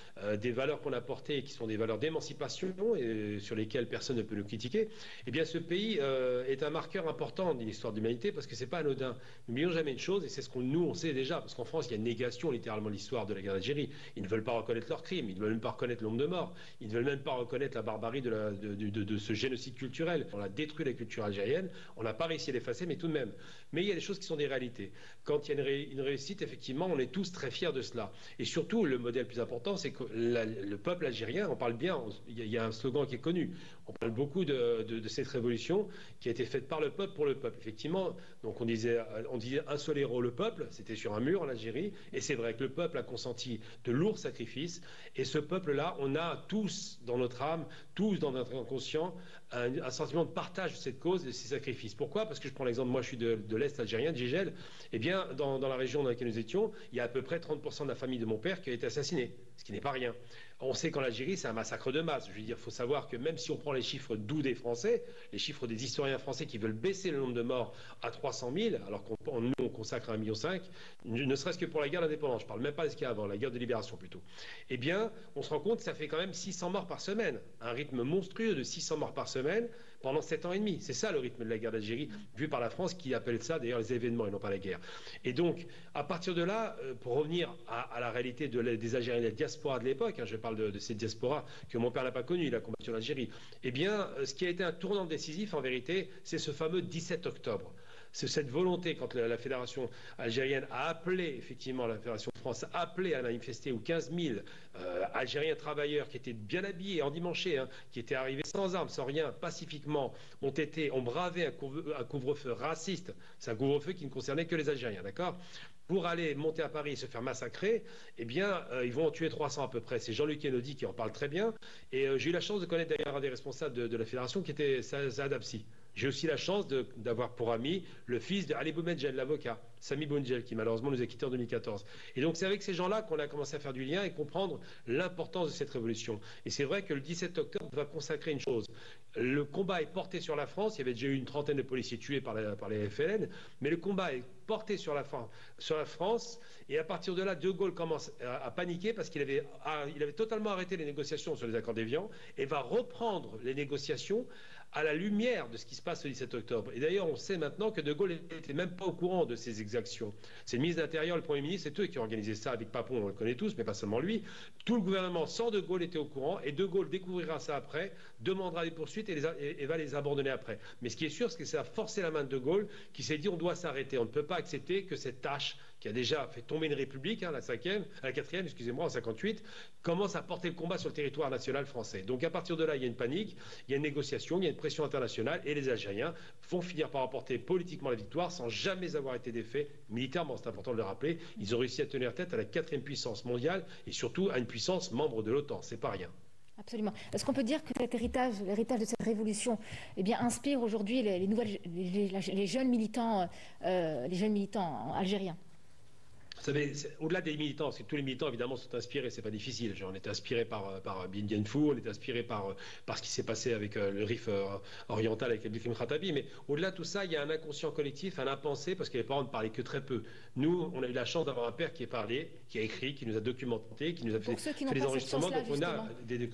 des valeurs qu'on a portées et qui sont des valeurs d'émancipation et sur lesquelles personne ne peut nous critiquer. Eh bien, ce pays est un marqueur important de l'histoire de l'humanité parce que c'est pas anodin. N'oublions jamais une chose, et c'est ce qu'on on sait déjà, parce qu'en France, il y a une négation littéralement de l'histoire de la guerre d'Algérie. Ils ne veulent pas reconnaître leurs crimes, ils ne veulent même pas reconnaître le nombre de morts, ils ne veulent même pas reconnaître la barbarie de ce génocide culturel. On a détruit la culture algérienne, on n'a pas réussi à l'effacer, mais tout de même. Mais il y a des choses qui sont des réalités. Quand il y a une réussite, effectivement, on est tous très fiers de cela. Et surtout, le modèle plus important, c'est que le peuple algérien, on parle bien, il y a un slogan qui est connu, on parle beaucoup de cette révolution qui a été faite par le peuple pour le peuple. Effectivement, donc on disait un seul héros, le peuple, c'était sur un mur en Algérie, et c'est vrai que le peuple a consenti de lourds sacrifices, et ce peuple-là, on a tous dans notre âme, tous dans notre inconscient, un sentiment de partage de cette cause, de ces sacrifices. Pourquoi? Parce que je prends l'exemple, moi je suis de l'Est algérien, de Jijel. Eh bien, dans la région dans laquelle nous étions, il y a à peu près 30% de la famille de mon père qui a été assassinée, ce qui n'est pas rien. On sait qu'en Algérie, c'est un massacre de masse. Je veux dire, il faut savoir que même si on prend les chiffres doux des Français, les chiffres des historiens français qui veulent baisser le nombre de morts à 300 000, alors qu'on nous, on consacre 1,5 million, ne serait-ce que pour la guerre d'indépendance, je ne parle même pas de ce qu'il y a avant, la guerre de libération plutôt, eh bien, on se rend compte que ça fait quand même 600 morts par semaine, un rythme monstrueux de 600 morts par semaine pendant 7 ans et demi. C'est ça le rythme de la guerre d'Algérie, vu par la France, qui appelle ça d'ailleurs les événements et non pas la guerre. Et donc, à partir de là, pour revenir à la réalité des Algériens et de la diaspora de l'époque, je parle de cette diaspora que mon père n'a pas connue, il a combattu en Algérie, eh bien, ce qui a été un tournant décisif, en vérité, c'est ce fameux 17 octobre. C'est cette volonté, quand la fédération algérienne a appelé, effectivement, la fédération de France a appelé à manifester, où 15 000 Algériens travailleurs qui étaient bien habillés, endimanchés, hein, qui étaient arrivés sans armes, sans rien, pacifiquement, ont bravé un couvre-feu raciste. C'est un couvre-feu qui ne concernait que les Algériens, d'accord ? Pour aller monter à Paris et se faire massacrer, eh bien, ils vont en tuer 300 à peu près. C'est Jean-Luc Henodi qui en parle très bien. Et j'ai eu la chance de connaître d'ailleurs un des responsables de la fédération qui était Saad Absi. J'ai aussi la chance d'avoir pour ami le fils de Ali Boumedjel, l'avocat, Sami Boumedjel, qui malheureusement nous a quittés en 2014. Et donc c'est avec ces gens-là qu'on a commencé à faire du lien et comprendre l'importance de cette révolution. Et c'est vrai que le 17 octobre va consacrer une chose. Le combat est porté sur la France. Il y avait déjà eu une trentaine de policiers tués par les FLN, mais le combat est porté sur la France. Et à partir de là, De Gaulle commence à paniquer parce qu'il avait totalement arrêté les négociations sur les accords d'Évian et va reprendre les négociations à la lumière de ce qui se passe le 17 octobre. Et d'ailleurs, on sait maintenant que De Gaulle n'était même pas au courant de ces exactions. C'est le ministre de l'Intérieur, le Premier ministre, c'est eux qui ont organisé ça avec Papon, on le connaît tous, mais pas seulement lui. Tout le gouvernement sans De Gaulle était au courant, et De Gaulle découvrira ça après, demandera des poursuites et va les abandonner après. Mais ce qui est sûr, c'est que ça a forcé la main de Gaulle, qui s'est dit on doit s'arrêter, on ne peut pas accepter que cette tâche qui a déjà fait tomber une république, hein, la quatrième, excusez-moi, en 58, commence à porter le combat sur le territoire national français. Donc à partir de là, il y a une panique, il y a une négociation, il y a une pression internationale, et les Algériens vont finir par remporter politiquement la victoire sans jamais avoir été défaits militairement, c'est important de le rappeler. Ils ont réussi à tenir tête à la quatrième puissance mondiale et surtout à une puissance membre de l'OTAN, c'est pas rien. Absolument. Est-ce qu'on peut dire que cet héritage, l'héritage de cette révolution, eh bien, inspire aujourd'hui les jeunes militants algériens? Vous savez, au-delà des militants, parce que tous les militants, évidemment, sont inspirés, c'est pas difficile. On était inspiré par Bin Bien Phu, on était inspiré par ce qui s'est passé avec le Rif oriental avec Abdelkrim Khattabi, mais au-delà de tout ça, il y a un inconscient collectif, un impensé, parce que les parents ne parlaient que très peu. Nous, on a eu la chance d'avoir un père qui a parlé, qui a écrit, qui nous a documenté, qui nous a fait des enregistrements, donc on a des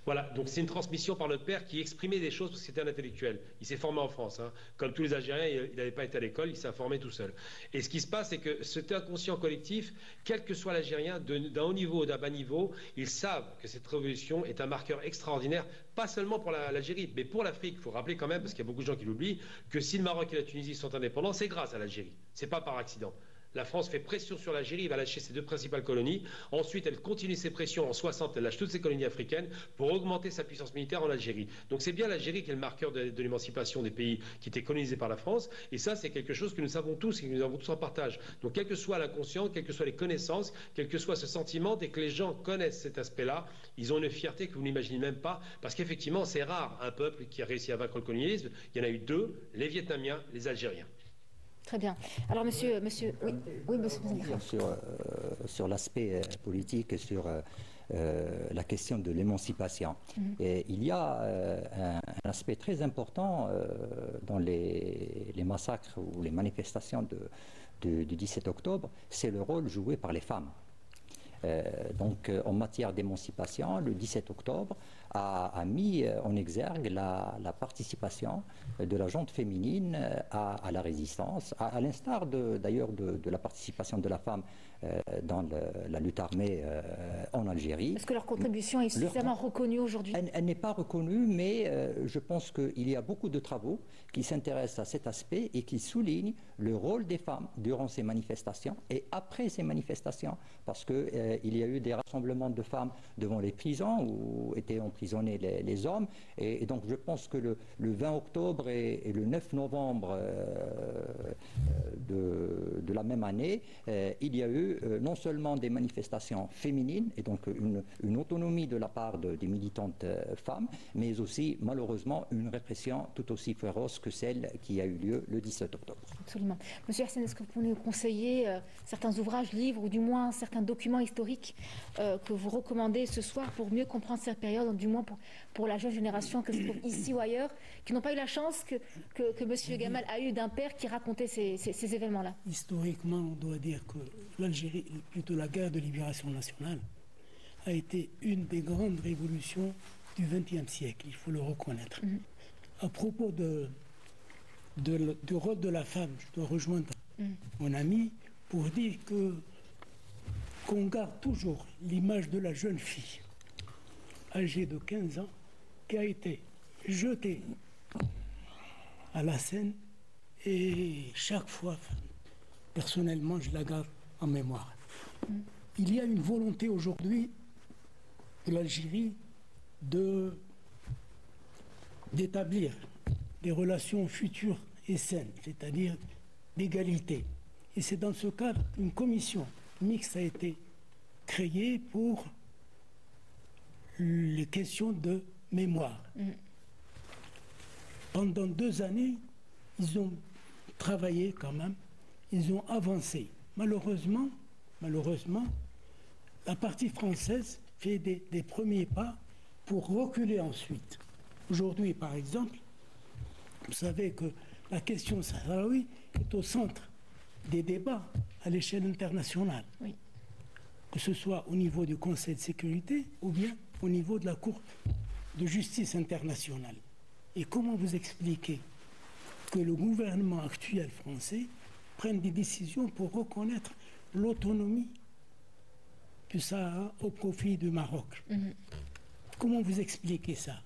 Voilà, donc c'est une transmission par notre père qui exprimait des choses parce que c'était un intellectuel. Il s'est formé en France, hein. Comme tous les Algériens, il n'avait pas été à l'école, il s'est formé tout seul. Et ce qui se passe, c'est que cet inconscient collectif, quel que soit l'Algérien, d'un haut niveau ou d'un bas niveau, ils savent que cette révolution est un marqueur extraordinaire, pas seulement pour l'Algérie, mais pour l'Afrique. Il faut rappeler quand même, parce qu'il y a beaucoup de gens qui l'oublient, que si le Maroc et la Tunisie sont indépendants, c'est grâce à l'Algérie. C'est pas par accident. La France fait pression sur l'Algérie, va lâcher ses deux principales colonies. Ensuite, elle continue ses pressions. En 60, elle lâche toutes ses colonies africaines pour augmenter sa puissance militaire en Algérie. Donc c'est bien l'Algérie qui est le marqueur de l'émancipation des pays qui étaient colonisés par la France. Et ça, c'est quelque chose que nous savons tous et que nous avons tous en partage. Donc quel que soit l'inconscient, quelles que soient les connaissances, quel que soit ce sentiment, dès que les gens connaissent cet aspect-là, ils ont une fierté que vous n'imaginez même pas. Parce qu'effectivement, c'est rare un peuple qui a réussi à vaincre le colonialisme. Il y en a eu deux, les Vietnamiens, les Algériens. Très bien. Alors, monsieur, oui, monsieur. Sur l'aspect politique, sur la question de l'émancipation. Il y a un aspect très important dans les massacres ou les manifestations du 17 octobre, c'est le rôle joué par les femmes. Donc, en matière d'émancipation, le 17 octobre a mis en exergue la participation de la gente féminine à la résistance, à l'instar d'ailleurs de la participation de la femme dans la lutte armée en Algérie. Est-ce que leur contribution est suffisamment reconnue aujourd'hui? Elle n'est pas reconnue, mais je pense qu'il y a beaucoup de travaux qui s'intéressent à cet aspect et qui soulignent le rôle des femmes durant ces manifestations et après ces manifestations, parce qu'il y a eu des rassemblements de femmes devant les prisons où étaient emprisonnés les hommes. Et donc je pense que le 20 octobre et le 9 novembre de la même année, il y a eu non seulement des manifestations féminines et donc une autonomie de la part des militantes femmes, mais aussi malheureusement une répression tout aussi féroce que celle qui a eu lieu le 17 octobre. Absolument. Monsieur Hassen, est-ce que vous pouvez nous conseiller certains ouvrages, livres ou du moins certains documents historiques que vous recommandez ce soir pour mieux comprendre cette période, du moins pour la jeune génération que se trouve ici ou ailleurs, qui n'ont pas eu la chance que monsieur Gamal a eu d'un père qui racontait ces événements-là? Historiquement, on doit dire que l'Algérie, plutôt la guerre de libération nationale, a été une des grandes révolutions du XXe siècle, il faut le reconnaître. À propos du rôle de la femme, je dois rejoindre mon ami pour dire qu'on garde toujours l'image de la jeune fille âgée de 15 ans qui a été jetée à la Seine et chaque fois, personnellement, je la garde en mémoire. Il y a une volonté aujourd'hui de l'Algérie d'établir des relations futures et saines, c'est-à-dire d'égalité. Et c'est dans ce cadre qu'une commission mixte a été créée pour les questions de mémoire. Pendant 2 années, ils ont travaillé quand même, ils ont avancé. Malheureusement, la partie française fait des premiers pas pour reculer ensuite. Aujourd'hui, par exemple, vous savez que la question sahraoui est au centre des débats à l'échelle internationale. Oui. Que ce soit au niveau du Conseil de sécurité ou bien au niveau de la Cour de justice internationale. Et comment vous expliquez que le gouvernement actuel français prenne des décisions pour reconnaître l'autonomie du Sahara au profit du Maroc? Comment vous expliquez ça?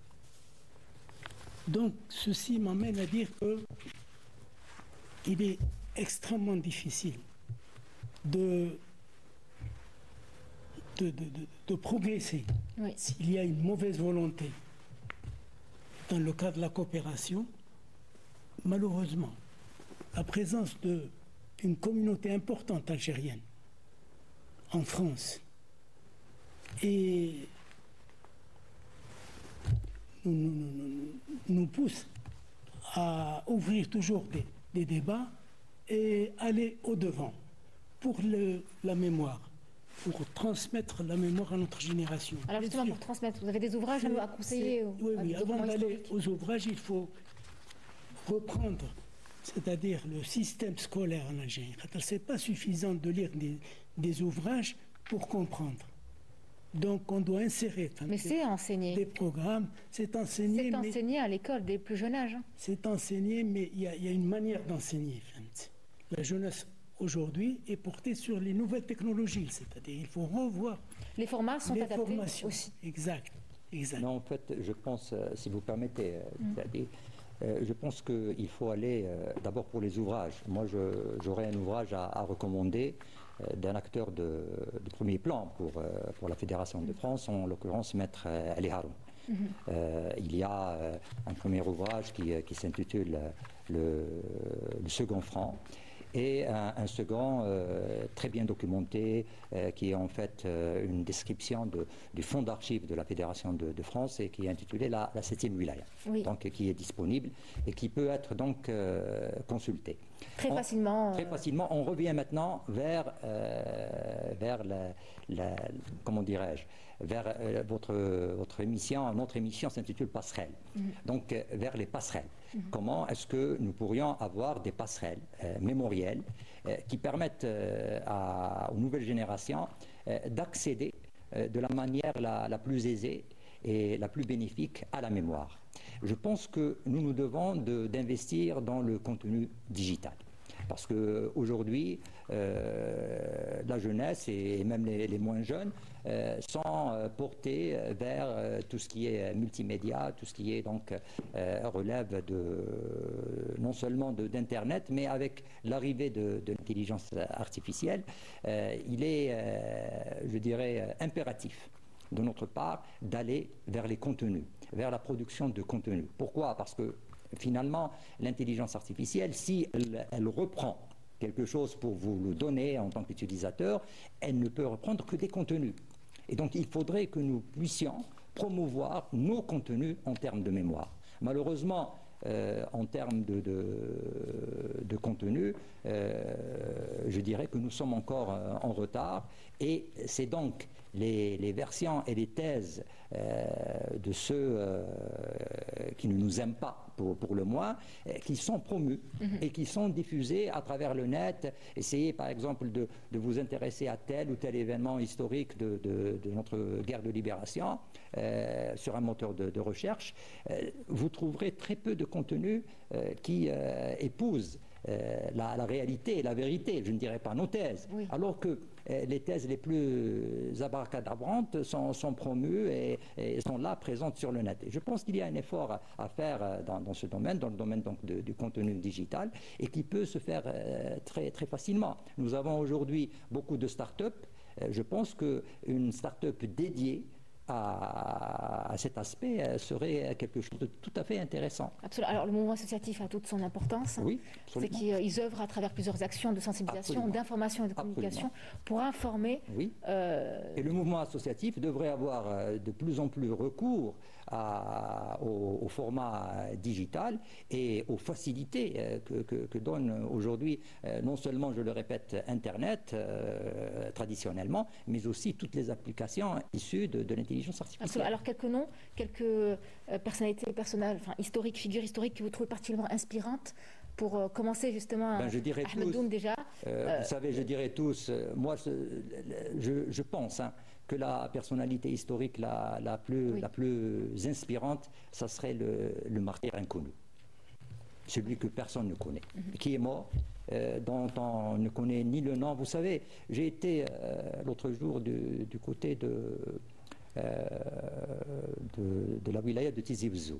Donc, ceci m'amène à dire qu'il est extrêmement difficile de progresser s'il y a une mauvaise volonté dans le cadre de la coopération. Malheureusement, la présence d'une communauté importante algérienne en France et nous pousse à ouvrir toujours des débats et aller au-devant pour la mémoire, pour transmettre la mémoire à notre génération. Alors justement, pour transmettre, vous avez des ouvrages à conseiller? Oui, avant d'aller aux ouvrages, il faut reprendre, c'est-à-dire le système scolaire en Algérie. Ce n'est pas suffisant de lire des ouvrages pour comprendre. Donc on doit insérer c'est enseigné. Des programmes. C'est enseigné. C'est enseigné à l'école dès le plus jeune âge. C'est enseigné, mais il y a une manière d'enseigner. La jeunesse aujourd'hui est portée sur les nouvelles technologies, c'est-à-dire il faut revoir. Les formats sont adaptés aussi. Exact. Non, en fait, je pense, si vous permettez, je pense qu'il faut aller d'abord pour les ouvrages. Moi, j'aurais un ouvrage à recommander d'un acteur de premier plan pour la Fédération de France, en l'occurrence Maître Ali Haroun. Il y a un premier ouvrage qui s'intitule le second franc, et un second très bien documenté qui est en fait une description du fonds d'archives de la Fédération de France et qui est intitulé la 7e wilaya, donc qui est disponible et qui peut être donc consulté. Très facilement. Très facilement. On revient maintenant vers comment dirais-je, vers votre émission. Notre émission s'intitule Passerelle. Donc vers les passerelles. Comment est-ce que nous pourrions avoir des passerelles mémorielles qui permettent aux nouvelles générations d'accéder de la manière la plus aisée et la plus bénéfique à la mémoire. Je pense que nous devons d'investir dans le contenu digital. Parce qu'aujourd'hui, la jeunesse et même les moins jeunes sont portés vers tout ce qui est multimédia, tout ce qui est donc relève non seulement d'Internet, mais avec l'arrivée de l'intelligence artificielle, il est, je dirais, impératif de notre part d'aller vers les contenus, vers la production de contenus. Pourquoi? Parce que finalement, l'intelligence artificielle, si elle reprend quelque chose pour vous le donner en tant qu'utilisateur, elle ne peut reprendre que des contenus. Et donc, il faudrait que nous puissions promouvoir nos contenus en termes de mémoire. Malheureusement, en termes de contenu, je dirais que nous sommes encore en retard, et c'est donc les versions et les thèses de ceux qui ne nous aiment pas pour le moins, qui sont promus et qui sont diffusés à travers le net. Essayez par exemple de vous intéresser à tel ou tel événement historique de notre guerre de libération sur un moteur de recherche. Vous trouverez très peu de contenu qui épouse la réalité et la vérité, je ne dirais pas nos thèses, oui. Alors que les thèses les plus abracadabrantes sont promues et sont là, présentes sur le net. Et je pense qu'il y a un effort à faire dans ce domaine, dans le domaine donc du contenu digital, et qui peut se faire très, très facilement. Nous avons aujourd'hui beaucoup de start-up. Je pense qu'une start-up dédiée à cet aspect serait quelque chose de tout à fait intéressant. Absolument. Alors le mouvement associatif a toute son importance. Oui, c'est qu'ils œuvrent à travers plusieurs actions de sensibilisation, d'information et de communication pour informer. Oui. Et le mouvement associatif devrait avoir de plus en plus recours au format digital et aux facilités que donne aujourd'hui non seulement, je le répète, Internet traditionnellement, mais aussi toutes les applications issues de l'intelligence artificielle. Absolument. Alors quelques noms, quelques personnalités historiques, figures historiques que vous trouvez particulièrement inspirantes pour commencer justement. Je dirais Ahmed Doum déjà. Vous savez, je dirais tous. Moi, je pense que la personnalité historique la plus inspirante, ça serait le martyr inconnu, celui que personne ne connaît, qui est mort, dont on ne connaît ni le nom. Vous savez, j'ai été l'autre jour du côté de la wilaya de Tizi Ouzou.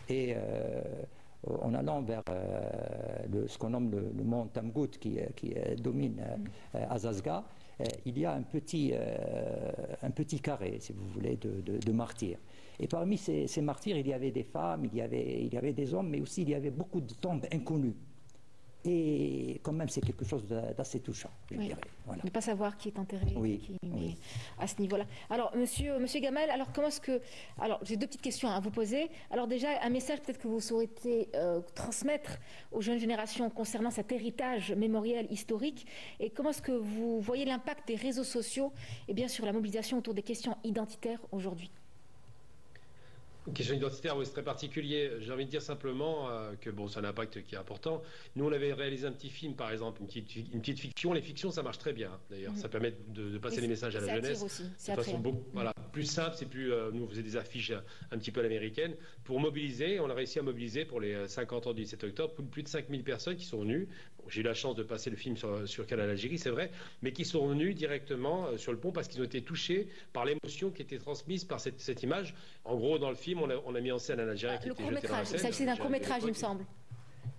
Et en allant vers ce qu'on nomme le mont Tamgout qui domine Azazga, il y a un petit carré, si vous voulez, de martyrs. Et parmi ces martyrs, il y avait des femmes, il y avait des hommes, mais aussi il y avait beaucoup de tombes inconnues. Et quand même, c'est quelque chose d'assez touchant, je dirais. Voilà. Ne pas savoir qui est enterré, oui. À ce niveau-là. Alors, monsieur Gamel, alors comment est-ce que... Alors, j'ai deux petites questions à vous poser. Alors déjà, un message peut-être que vous souhaitez transmettre aux jeunes générations concernant cet héritage mémoriel historique, et comment est-ce que vous voyez l'impact des réseaux sociaux et bien sûr la mobilisation autour des questions identitaires aujourd'hui? Une question identitaire, oui, c'est très particulier. J'ai envie de dire simplement que bon, c'est un impact qui est important. Nous, on avait réalisé un petit film, par exemple, une petite fiction. Les fictions, ça marche très bien, d'ailleurs. Ça permet de passer les messages à la jeunesse aussi. de façon plus simple. C'est plus, nous, on faisait des affiches un petit peu à l'américaine pour mobiliser. On a réussi à mobiliser pour les 50 ans du 17 octobre plus de 5000 personnes qui sont venues. Bon, j'ai eu la chance de passer le film sur Canal Algérie, c'est vrai, mais qui sont venus directement sur le pont parce qu'ils ont été touchés par l'émotion qui était transmise par cette image. En gros, dans le film, on a mis en scène un Algérien qui était jeté dans la Seine. Il s'agissait d'un court-métrage, il me semble.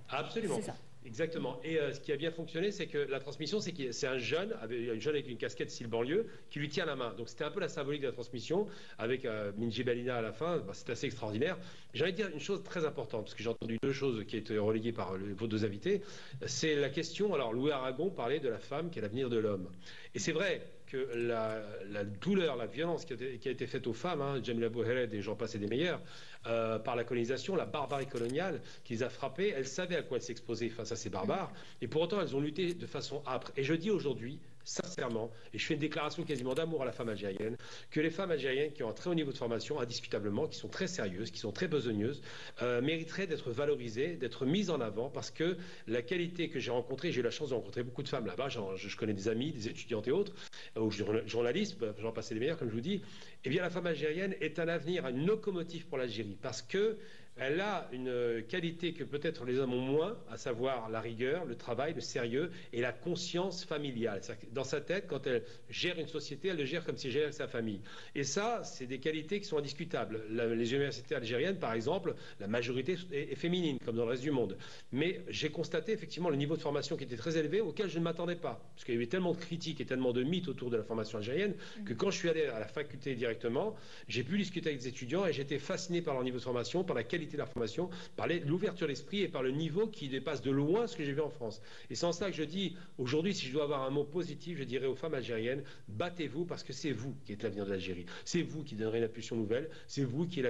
Absolument. C'est ça. Exactement. Et ce qui a bien fonctionné, c'est que la transmission, c'est un jeune avec une casquette style banlieue qui lui tient la main. Donc c'était un peu la symbolique de la transmission avec Minji Balina à la fin. C'est assez extraordinaire. J'ai envie de dire une chose très importante, parce que j'ai entendu deux choses qui étaient relayées par vos deux invités. C'est la question, alors Louis Aragon parlait de la femme qui est l'avenir de l'homme. Et c'est vrai que la douleur, la violence qui a été faite aux femmes, Jamila Bouheled et j'en passe et des meilleurs, par la colonisation, la barbarie coloniale qui les a frappées, elles savaient à quoi elles s'exposaient face à ces barbares, et pour autant elles ont lutté de façon âpre. Et je dis aujourd'hui, sincèrement, et je fais une déclaration quasiment d'amour à la femme algérienne, que les femmes algériennes qui ont un très haut niveau de formation, indiscutablement, qui sont très sérieuses, qui sont très besogneuses, mériteraient d'être valorisées, d'être mises en avant, parce que la qualité que j'ai rencontrée, j'ai eu la chance de rencontrer beaucoup de femmes là-bas, je connais des amis, des étudiantes et autres, ou journalistes, j'en passe les meilleurs, comme je vous dis, eh bien la femme algérienne est un avenir, une locomotive pour l'Algérie, parce que elle a une qualité que peut-être les hommes ont moins, à savoir la rigueur, le travail, le sérieux et la conscience familiale. Dans sa tête, quand elle gère une société, elle le gère comme si elle gérait sa famille. Et ça, c'est des qualités qui sont indiscutables. Les universités algériennes, par exemple, la majorité est féminine, comme dans le reste du monde. Mais j'ai constaté effectivement le niveau de formation qui était très élevé, auquel je ne m'attendais pas. Parce qu'il y avait tellement de critiques et tellement de mythes autour de la formation algérienne, que quand je suis allé à la faculté directement, j'ai pu discuter avec des étudiants et j'étais fasciné par leur niveau de formation, par la qualité de la formation, par l'ouverture d'esprit et par le niveau qui dépasse de loin ce que j'ai vu en France. Et c'est en ça que je dis, aujourd'hui, si je dois avoir un mot positif, je dirais aux femmes algériennes, battez-vous parce que c'est vous qui êtes l'avenir de l'Algérie. C'est vous qui donnerez une impulsion nouvelle, c'est vous qui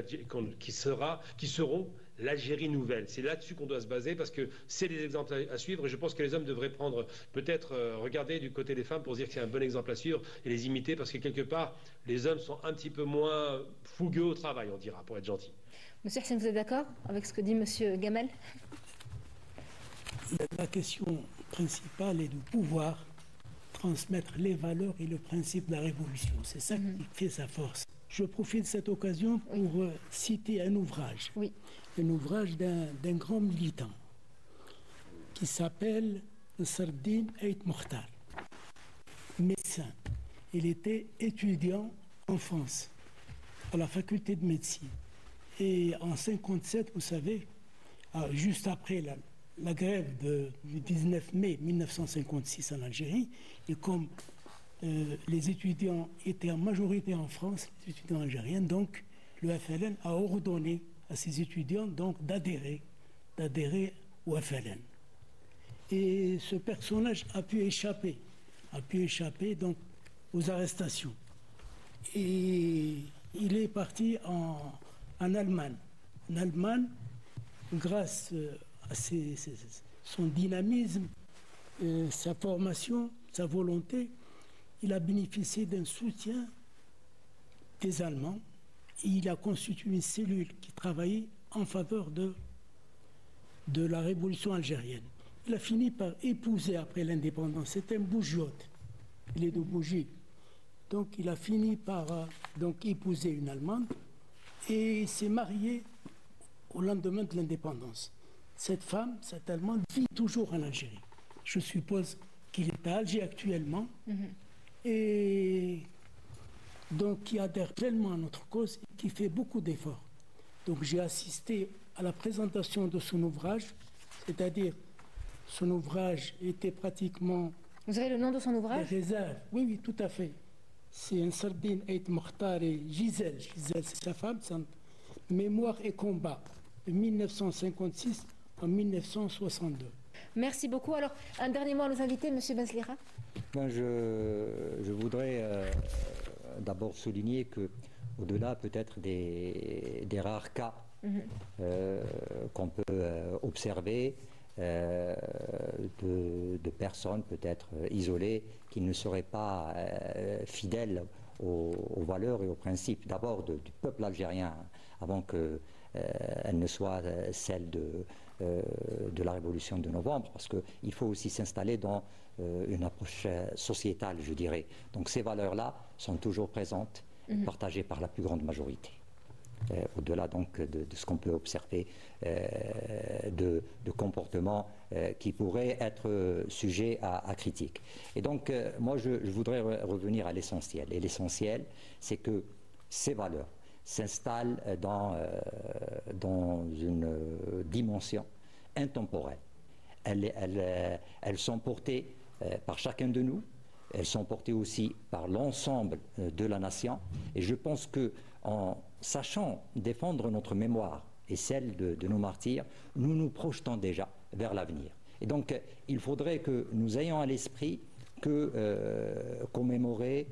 seront l'Algérie nouvelle. C'est là-dessus qu'on doit se baser parce que c'est des exemples à suivre et je pense que les hommes devraient prendre, peut-être regarder du côté des femmes pour se dire que c'est un bon exemple à suivre et les imiter parce que quelque part, les hommes sont un petit peu moins fougueux au travail, on dira, pour être gentil. Monsieur Hussein, vous êtes d'accord avec ce que dit monsieur Gamel? La question principale est de pouvoir transmettre les valeurs et le principe de la révolution. C'est ça qui fait sa force. Je profite de cette occasion pour citer un ouvrage. Oui. Un ouvrage d'un grand militant. qui s'appelle Sardine Ait Mokhtar, médecin. Il était étudiant en France, à la faculté de médecine. Et en 1957, vous savez, juste après la grève du 19 mai 1956 en Algérie, et comme les étudiants étaient en majorité en France, les étudiants algériens, donc le FLN a ordonné à ses étudiants donc d'adhérer au FLN. Et ce personnage a pu échapper donc aux arrestations. Et il est parti en Allemagne. En Allemagne, grâce à son dynamisme, sa formation, sa volonté, il a bénéficié d'un soutien des Allemands. Et il a constitué une cellule qui travaillait en faveur de la révolution algérienne. Il a fini par épouser après l'indépendance. C'est un bougiote. Il est de Bougie. Donc il a fini par épouser une Allemande et s'est marié au lendemain de l'indépendance. Cette femme, cette Allemande, vit toujours en Algérie. Je suppose qu'il est à Alger actuellement et donc qui adhère pleinement à notre cause et qui fait beaucoup d'efforts. Donc j'ai assisté à la présentation de son ouvrage, c'est-à-dire son ouvrage était pratiquement... Vous avez le nom de son ouvrage? Les réserves. Oui, tout à fait. C'est un Sardine Ait Mokhtar et Gisèle. Gisèle, c'est sa femme. Mémoire et combat, de 1956 en 1962. Merci beaucoup. Alors, un dernier mot à nos invités, M. Benslira. Je voudrais d'abord souligner que, au-delà peut-être des rares cas qu'on peut observer, de personnes peut-être isolées qui ne seraient pas fidèles aux valeurs et aux principes d'abord du peuple algérien avant qu'elle ne soit celle de la révolution de novembre, parce qu'il faut aussi s'installer dans une approche sociétale, je dirais. Donc ces valeurs-là sont toujours présentes, partagées par la plus grande majorité. Au-delà donc de ce qu'on peut observer de comportements qui pourraient être sujets à critique. Et donc moi je voudrais revenir à l'essentiel. Et l'essentiel, c'est que ces valeurs s'installent dans une dimension intemporelle. Elles sont portées par chacun de nous, elles sont portées aussi par l'ensemble de la nation. Et je pense que en sachant défendre notre mémoire et celle de nos martyrs, nous nous projetons déjà vers l'avenir. Et donc, il faudrait que nous ayons à l'esprit que commémorer,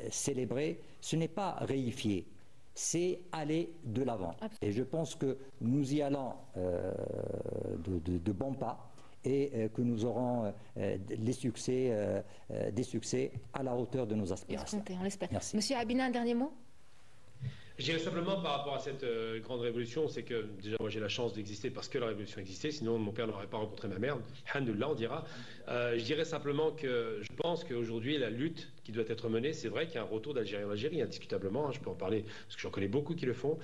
célébrer, ce n'est pas réifier, c'est aller de l'avant. Et je pense que nous y allons de bons pas et que nous aurons des succès à la hauteur de nos aspirations. On l'espère. Merci. Monsieur Habina, un dernier mot? Je dirais simplement par rapport à cette grande révolution, c'est que déjà moi j'ai la chance d'exister parce que la révolution existait, sinon mon père n'aurait pas rencontré ma mère, alhamdoulilah on dira. Je dirais simplement que je pense qu'aujourd'hui la lutte qui doit être menée, c'est vrai qu'il y a un retour d'Algérie en Algérie, indiscutablement, hein, je peux en parler parce que j'en connais beaucoup qui le font.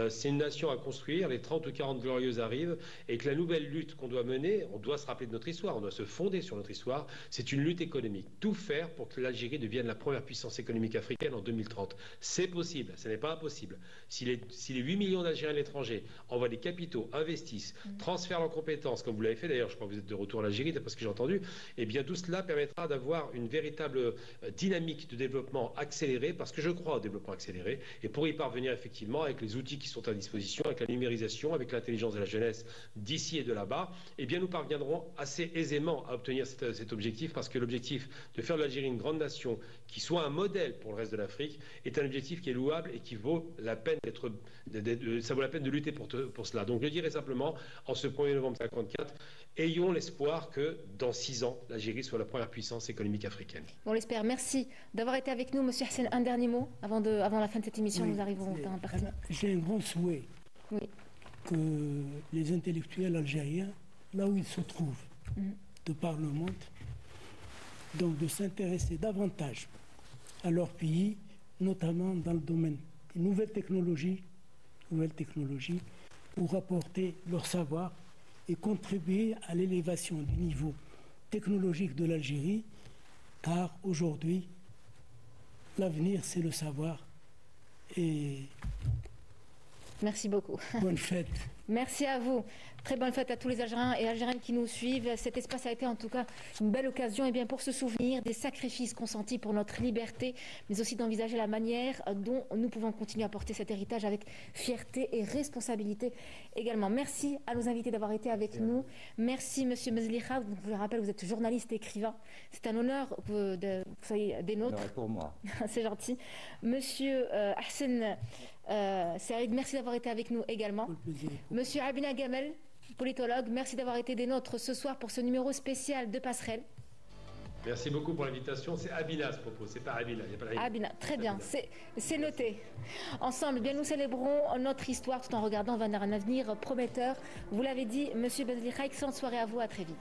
C'est une nation à construire, les 30 ou 40 glorieuses arrivent et que la nouvelle lutte qu'on doit mener, on doit se rappeler de notre histoire, on doit se fonder sur notre histoire, c'est une lutte économique. Tout faire pour que l'Algérie devienne la première puissance économique africaine en 2030. C'est possible, ce n'est pas impossible. Si les 8 millions d'Algériens à l'étranger envoient des capitaux, investissent, transfèrent leurs compétences, comme vous l'avez fait d'ailleurs, je crois que vous êtes de retour à l'Algérie, d'après ce que j'ai entendu, eh bien tout cela permettra d'avoir une véritable dynamique de développement accéléré, parce que je crois au développement accéléré, et pour y parvenir effectivement avec les outils qui sont à disposition, avec la numérisation, avec l'intelligence de la jeunesse d'ici et de là-bas, eh bien nous parviendrons assez aisément à obtenir cet objectif, parce que l'objectif de faire de l'Algérie une grande nation qui soit un modèle pour le reste de l'Afrique est un objectif qui est louable et qui vaut la peine ça vaut la peine de lutter pour cela. Donc je dirais simplement, en ce 1er novembre 1954, ayons l'espoir que dans 6 ans, l'Algérie soit la première puissance économique africaine. On l'espère. Merci d'avoir été avec nous, Monsieur Hassen. Un dernier mot avant la fin de cette émission, oui, nous arrivons en partie. J'ai un grand souhait que les intellectuels algériens, là où ils se trouvent, de par le monde, donc de s'intéresser davantage à leur pays, notamment dans le domaine des nouvelles technologies, pour apporter leur savoir et contribuer à l'élévation du niveau technologique de l'Algérie, car aujourd'hui, l'avenir, c'est le savoir. Et merci beaucoup. Bonne fête. Merci à vous. Très bonne fête à tous les Algériens et Algériennes qui nous suivent. Cet espace a été en tout cas une belle occasion pour se souvenir des sacrifices consentis pour notre liberté, mais aussi d'envisager la manière dont nous pouvons continuer à porter cet héritage avec fierté et responsabilité également. Merci à nos invités d'avoir été avec nous. Merci Monsieur Mezlikha. Je vous rappelle, vous êtes journaliste et écrivain. C'est un honneur que vous soyez des nôtres. Pour moi. C'est gentil. Monsieur Hassan Saïd, merci d'avoir été avec nous également. Monsieur Abina Gamel, politologue, merci d'avoir été des nôtres ce soir pour ce numéro spécial de Passerelle. Merci beaucoup pour l'invitation. C'est Abina ce propos, c'est pas Abina. Il y a pas la... Abina, très bien, c'est noté. Ensemble, bien, nous célébrons notre histoire tout en regardant vers un avenir prometteur. Vous l'avez dit, Monsieur Mezlikha, excellente soirée à vous, à très vite.